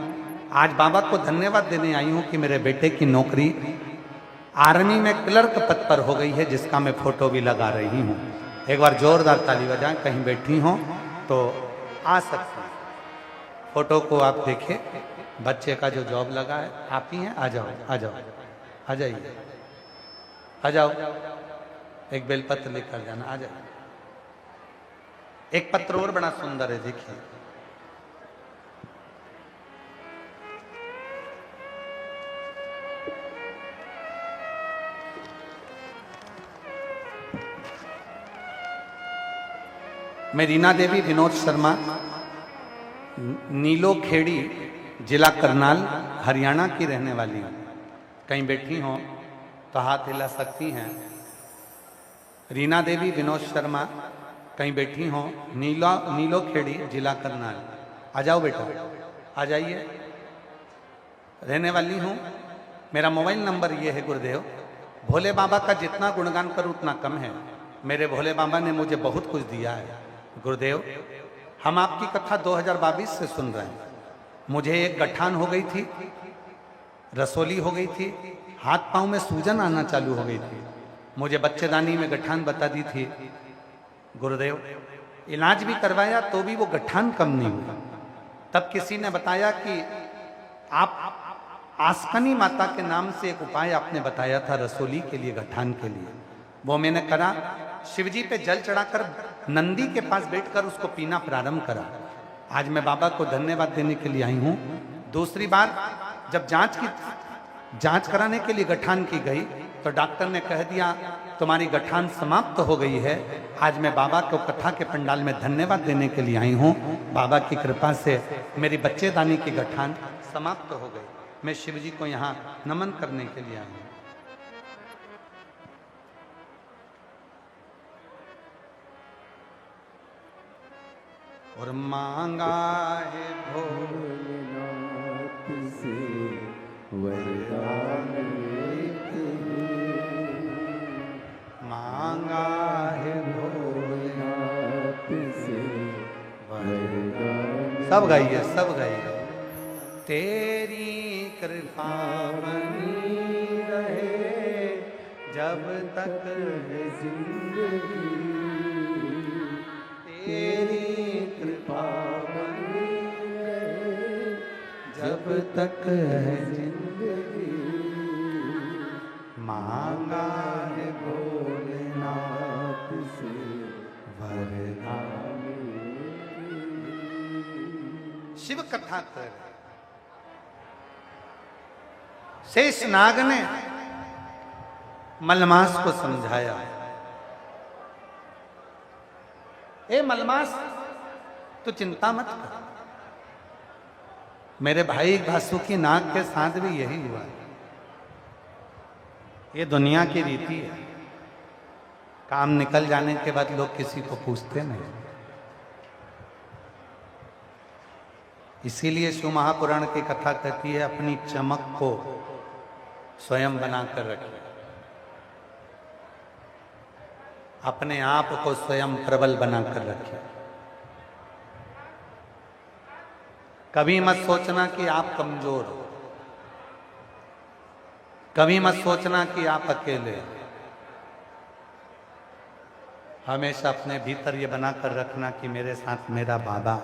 आज बाबा को धन्यवाद देने आई हूँ कि मेरे बेटे की नौकरी आर्मी में क्लर्क पद पर हो गई है, जिसका मैं फोटो भी लगा रही हूँ। एक बार जोरदार ताली बजाएं, कहीं बैठी हो तो आ सकते हैं। फोटो को आप देखिए, बच्चे का जो जॉब लगा है, आप ही हैं। आ जाओ आ जाओ आ जाइए, आ जाओ, एक बेलपत्र लेकर जाना, आ जाओ। एक पत्र और बड़ा सुंदर है, देखिए। मैं रीना देवी विनोद शर्मा, नीलो खेड़ी, जिला करनाल, हरियाणा की रहने वाली हूँ। कहीं बैठी हो तो हाथ हिला सकती हैं। रीना देवी विनोद शर्मा, कहीं बैठी हो, नीलो खेड़ी जिला करनाल, आ जाओ बेटा, आ जाइए। रहने वाली हूँ। मेरा मोबाइल नंबर ये है गुरुदेव। भोले बाबा का जितना गुणगान करूँ उतना कम है। मेरे भोले बाबा ने मुझे बहुत कुछ दिया है गुरुदेव। हम आपकी कथा 2022 से सुन रहे हैं। मुझे एक गठान हो गई थी, रसोली हो गई थी, हाथ पांव में सूजन आना चालू हो गई थी। मुझे बच्चेदानी में गठान बता दी थी गुरुदेव। इलाज भी करवाया तो भी वो गठान कम नहीं हुआ। तब किसी ने बताया कि आप आस्कनी माता के नाम से एक उपाय आपने बताया था रसोली के लिए, गठान के लिए। वो मैंने करा। शिवजी पे जल चढ़ाकर नंदी के पास बैठकर उसको पीना प्रारंभ करा। आज मैं बाबा को धन्यवाद देने के लिए आई हूँ। दूसरी बार जब जांच कराने के लिए गठान की गई तो डॉक्टर ने कह दिया तुम्हारी गठान समाप्त हो गई है। आज मैं बाबा को कथा के पंडाल में धन्यवाद देने के लिए आई हूँ। बाबा की कृपा से मेरी बच्चेदानी की गठान समाप्त हो गई। मैं शिवजी को यहाँ नमन करने के लिए आई हूँ। और मांगा है भोलेनाथ से वरदान लेते मांगा है भोलेनाथ से वरदान। सब गाइए, सब गाइए। तेरी कृपा बनी रहे जब तक है जिंदगी, तेरी कृपा बनी रहे जब तक है जिंदगी। मांगा है भोलेनाथ से वरदान। शिव कथा कर शेष नाग ने मलमास को समझाया, ए मलमास तू चिंता मत कर। मेरे भाई वासुकी नाग के साथ भी यही हुआ। ये दुनिया की रीति है। काम निकल जाने के बाद लोग किसी को पूछते नहीं। इसीलिए शिव महापुराण की कथा कहती है अपनी चमक को स्वयं बनाकर रखिए, अपने आप को स्वयं प्रबल बनाकर रखिए। कभी मत सोचना कि आप कमजोर हो, कभी मत सोचना कि आप अकेले हो। हमेशा अपने भीतर ये बनाकर रखना कि मेरे साथ मेरा बाबा,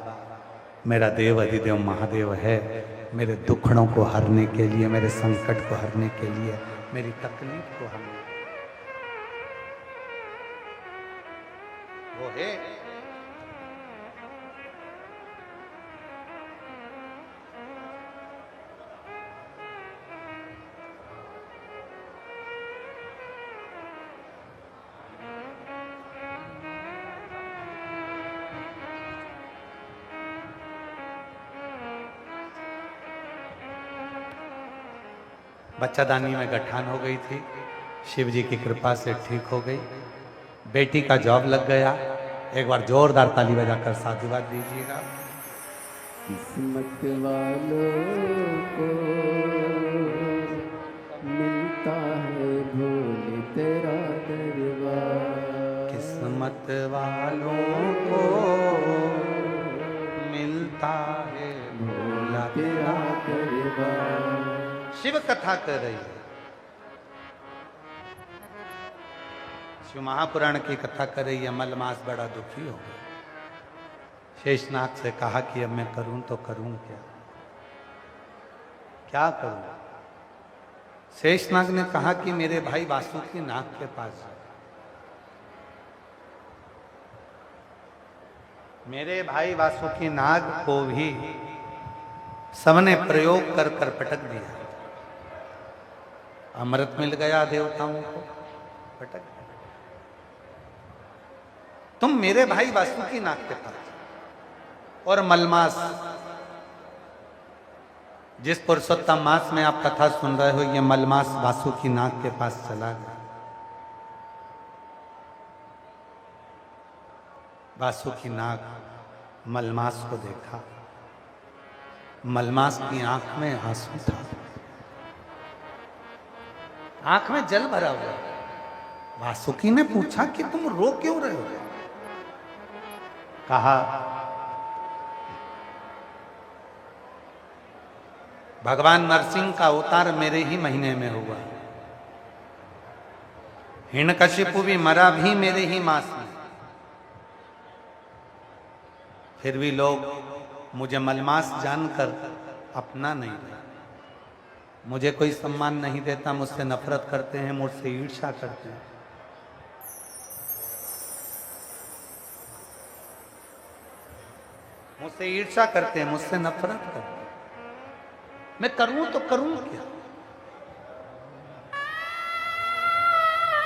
मेरा देव अधिदेव महादेव है। मेरे दुखड़ों को हरने के लिए, मेरे संकट को हरने के लिए, मेरी तकलीफ को हरने वो है। बच्चादानी में गठान हो गई थी, शिव जी की कृपा से ठीक हो गई। बेटी का जॉब लग गया। एक बार जोरदार ताली बजाकर साधुवाद दीजिएगा। किस्मत वालों को मिलता है भोले तेरा दरबार। किस्मत वालों को मिलता है भोला तेरा दरबार। शिव कथा कर रही है, शिव महापुराण की कथा कर रही है। मलमास बड़ा दुखी हो गया। शेषनाग से कहा कि अब मैं करूं तो करूं क्या, क्या करूं। शेषनाग ने कहा कि मेरे भाई वासुकी नाग के पास जाओ। मेरे भाई वासुकी नाग को भी सबने प्रयोग कर कर पटक दिया। अमृत मिल गया देवताओं को, पटक दिया। तुम मेरे भाई वासुकी नाग के पास। और मलमास, जिस पुरुषोत्तम मास में आप कथा सुन रहे हो, ये मलमास वासुकी नाग के पास चला गया। वासुकी नाग मलमास को देखा। मलमास की आंख में आंसू था, आंख में जल भरा हुआ। वासुकी ने पूछा कि तुम रो क्यों रहे हो? कहा भगवान नरसिंह का अवतार मेरे ही महीने में हुआ, हिरण्यकशिपु भी मरा भी मेरे ही मास में, फिर भी लोग मुझे मलमास जानकर अपना नहीं रहे, मुझे कोई सम्मान नहीं देता, मुझसे नफरत करते हैं, मुझसे ईर्ष्या करते हैं। मुझसे ईर्ष्या करते हैं, मुझसे नफरत करते हैं। मैं करूं तो करूं क्या?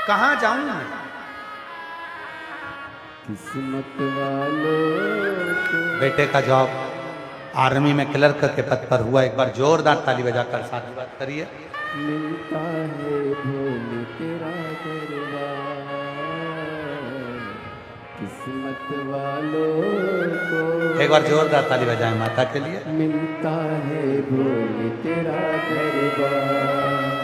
कहां जाऊं मैं? किस्मत वालों को बेटे का जॉब आर्मी में क्लर्क के पद पर हुआ। एक बार जोरदार ताली बजाकर साधुवाद करिए। मिलता है भोले तेरा दरबार, किस्मत वालों को एक बार जोरदार ताली बजाएं माता के लिए। मिलता है भोले तेरा दरबार,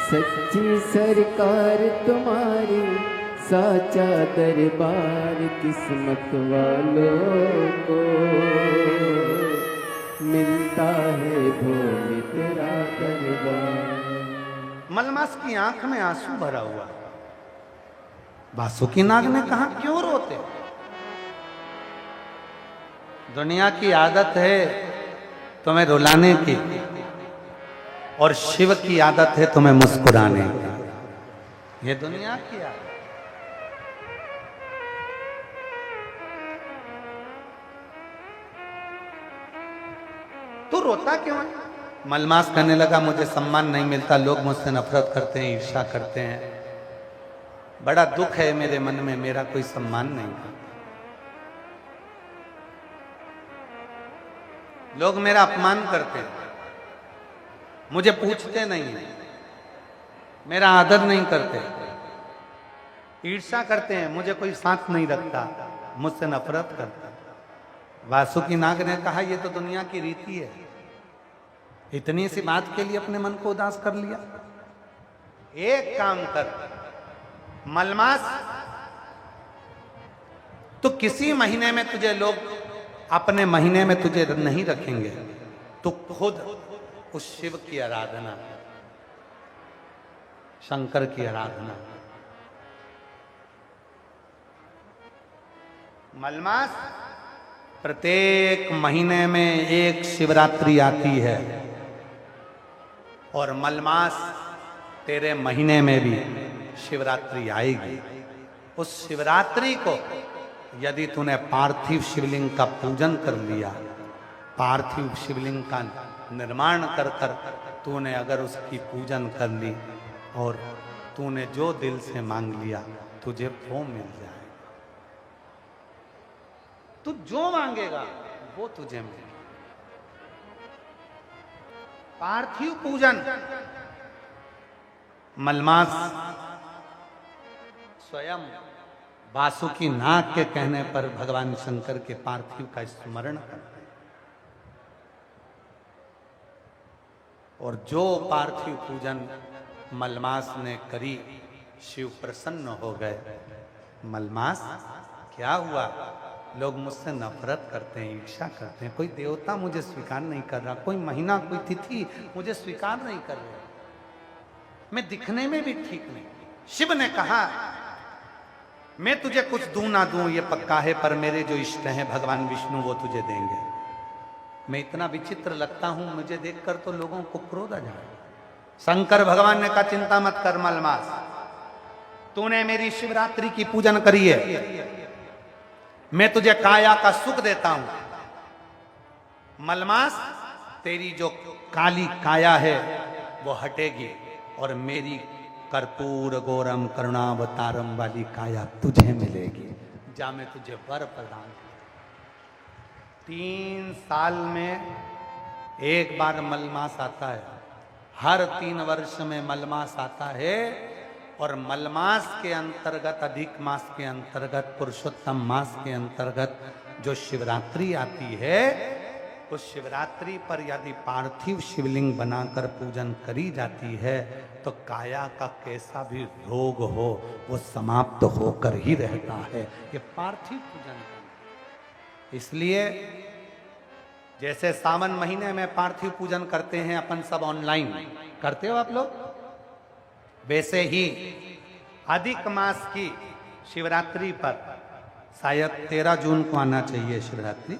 सच्ची सरकार तुम्हारी साचा दरबार, किस्मत वालों को मिलता है भोले तेरा दरबार। मलमास की आंख में आंसू भरा हुआ। वासुकी नाग ने कहा क्यों रोते? दुनिया की आदत है तुम्हें रुलाने की, और शिव की आदत है तुम्हें मुस्कुराने की। ये दुनिया की आदत। तू रोता क्यों है? मलमास कहने लगा मुझे सम्मान नहीं मिलता, लोग मुझसे नफरत करते हैं, ईर्ष्या करते हैं, बड़ा दुख है मेरे मन में, मेरा कोई सम्मान नहीं है, लोग मेरा अपमान करते हैं, मुझे पूछते नहीं है, मेरा आदर नहीं करते, ईर्ष्या करते हैं, मुझे कोई साथ नहीं रखता, मुझसे नफरत करता। वासुकी नाग ने कहा यह तो दुनिया की रीति है। इतनी सी बात के लिए अपने मन को उदास कर लिया। एक काम कर मलमास, तो किसी महीने में तुझे लोग अपने महीने में तुझे नहीं रखेंगे, तो खुद उस शिव की आराधना, शंकर की आराधना। मलमास, प्रत्येक महीने में एक शिवरात्रि आती है, और मलमास तेरे महीने में भी शिवरात्रि आएगी। उस शिवरात्रि को यदि तूने पार्थिव शिवलिंग का पूजन कर लिया, पार्थिव शिवलिंग का निर्माण कर कर तूने अगर उसकी पूजन कर ली, और तूने जो दिल से मांग लिया तुझे वो मिल जाए। तू जो मांगेगा वो तुझे मिलेगा। पार्थिव पूजन। मलमास स्वयं वासुकी नाग के कहने पर भगवान शंकर के पार्थिव का स्मरण करते हैं, और जो पार्थिव पूजन मलमास ने करी, शिव प्रसन्न हो गए। मलमास क्या हुआ? लोग मुझसे नफरत करते हैं, ईर्ष्या करते हैं, कोई देवता मुझे स्वीकार नहीं कर रहा, कोई महीना कोई तिथि मुझे स्वीकार नहीं कर रहा, मैं दिखने में भी ठीक नहीं। शिव ने कहा मैं तुझे कुछ दूं ना दूं ये पक्का है, पर मेरे जो इष्ट हैं भगवान विष्णु वो तुझे देंगे। मैं इतना विचित्र लगता हूं, मुझे देखकर तो लोगों को क्रोध आ जाए। शंकर भगवान ने कहा चिंता मत कर मलमास, तूने मेरी शिवरात्रि की पूजन करी है, मैं तुझे काया का सुख देता हूं। मलमास, तेरी जो काली काया है वो हटेगी, और मेरी कर्पूर गौरम करुणावतारम वाली काया तुझे मिलेगी। जा मैं तुझे वर प्रदान। 3 साल में एक बार मलमास आता है, हर 3 वर्ष में मलमास आता है, और मलमास के अंतर्गत, अधिक मास के अंतर्गत, पुरुषोत्तम मास के अंतर्गत जो शिवरात्रि आती है, उस शिवरात्रि पर यदि पार्थिव शिवलिंग बनाकर पूजन करी जाती है तो काया का कैसा भी रोग हो वो समाप्त होकर ही रहता है। ये पार्थिव पूजन है। इसलिए जैसे सावन महीने में पार्थिव पूजन करते हैं अपन सब ऑनलाइन, करते हो आप लोग, वैसे ही अधिक मास की शिवरात्रि पर शायद 13 जून को आना चाहिए शिवरात्रि,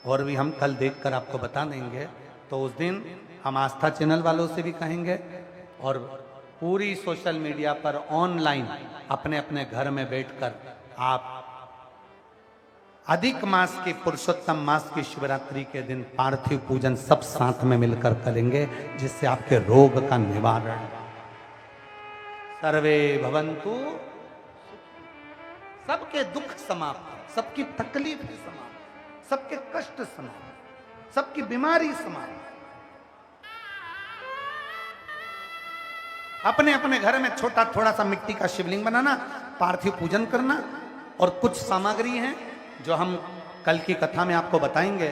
और भी हम कल देखकर आपको बता देंगे। तो उस दिन हम आस्था चैनल वालों से भी कहेंगे और पूरी सोशल मीडिया पर ऑनलाइन अपने अपने घर में बैठकर आप अधिक मास की, पुरुषोत्तम मास की शिवरात्रि के दिन पार्थिव पूजन सब साथ में मिलकर करेंगे, जिससे आपके रोग का निवारण। सर्वे भवन्तु, सबके दुख समाप्त, सबकी तकलीफ समाप्त, सबके कष्ट समाप्त, सबकी बीमारी समाप्त। अपने अपने घर में छोटा थोड़ा सा मिट्टी का शिवलिंग बनाना, पार्थिव पूजन करना, और कुछ सामग्री हैं जो हम कल की कथा में आपको बताएंगे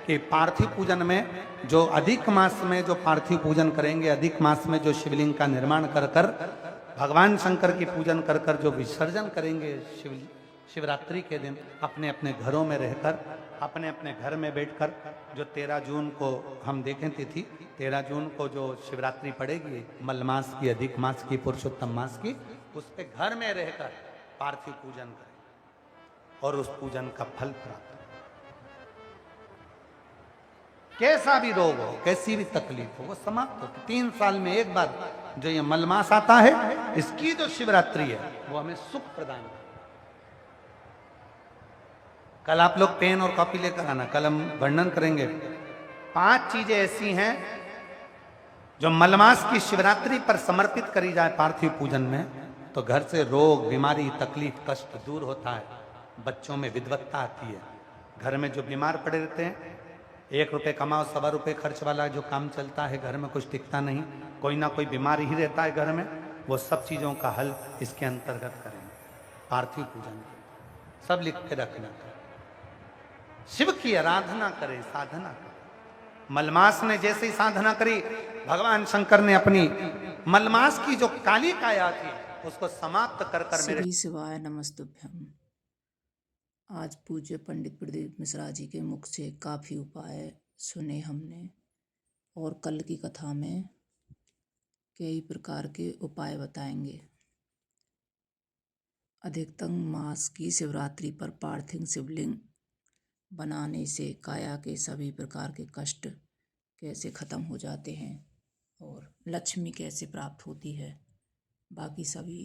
कि पार्थिव पूजन में जो अधिक मास में जो पार्थिव पूजन करेंगे, अधिक मास में जो शिवलिंग का निर्माण कर कर भगवान शंकर की पूजन कर कर जो विसर्जन करेंगे शिवरात्रि के दिन, अपने अपने घरों में रहकर, अपने अपने घर में बैठकर, जो 13 जून को हम देखें तिथि, 13 जून को जो शिवरात्रि पड़ेगी, मलमास की, अधिक मास की, पुरुषोत्तम मास की, उस पे घर में रहकर पार्थिव पूजन करें और उस पूजन का फल प्राप्त करें। कैसा भी रोग हो, कैसी भी तकलीफ हो, वो समाप्त होती। 3 साल में एक बार जो ये मलमास आता है, इसकी जो शिवरात्रि है वो हमें सुख प्रदान करती है। कल आप लोग पेन और कॉपी लेकर आना, कल हम वर्णन करेंगे 5 चीजें ऐसी हैं जो मलमास की शिवरात्रि पर समर्पित करी जाए पार्थिव पूजन में, तो घर से रोग, बीमारी, तकलीफ, कष्ट दूर होता है, बच्चों में विद्वत्ता आती है। घर में जो बीमार पड़े रहते हैं, 1 रुपये कमाओ 1.25 रुपये खर्च वाला जो काम चलता है, घर में कुछ टिकता नहीं, कोई ना कोई बीमारी ही रहता है घर में, वो सब चीज़ों का हल इसके अंतर्गत करेंगे। पार्थिव पूजन सब लिख के रखना, शिव की आराधना करें, साधना करें। मलमास ने जैसे ही साधना करी, भगवान शंकर ने अपनी मलमास की जो काली काया थी उसको समाप्त कर कर मेरे श्री शिवाय नमस्तुभ्यम। आज पूज्य पंडित प्रदीप मिश्रा जी के मुख से काफ़ी उपाय सुने हमने, और कल की कथा में कई प्रकार के उपाय बताएंगे। अधिकतम मास की शिवरात्रि पर पार्थिव शिवलिंग बनाने से काया के सभी प्रकार के कष्ट कैसे ख़त्म हो जाते हैं और लक्ष्मी कैसे प्राप्त होती है, बाकी सभी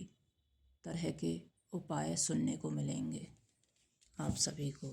तरह के उपाय सुनने को मिलेंगे आप सभी को।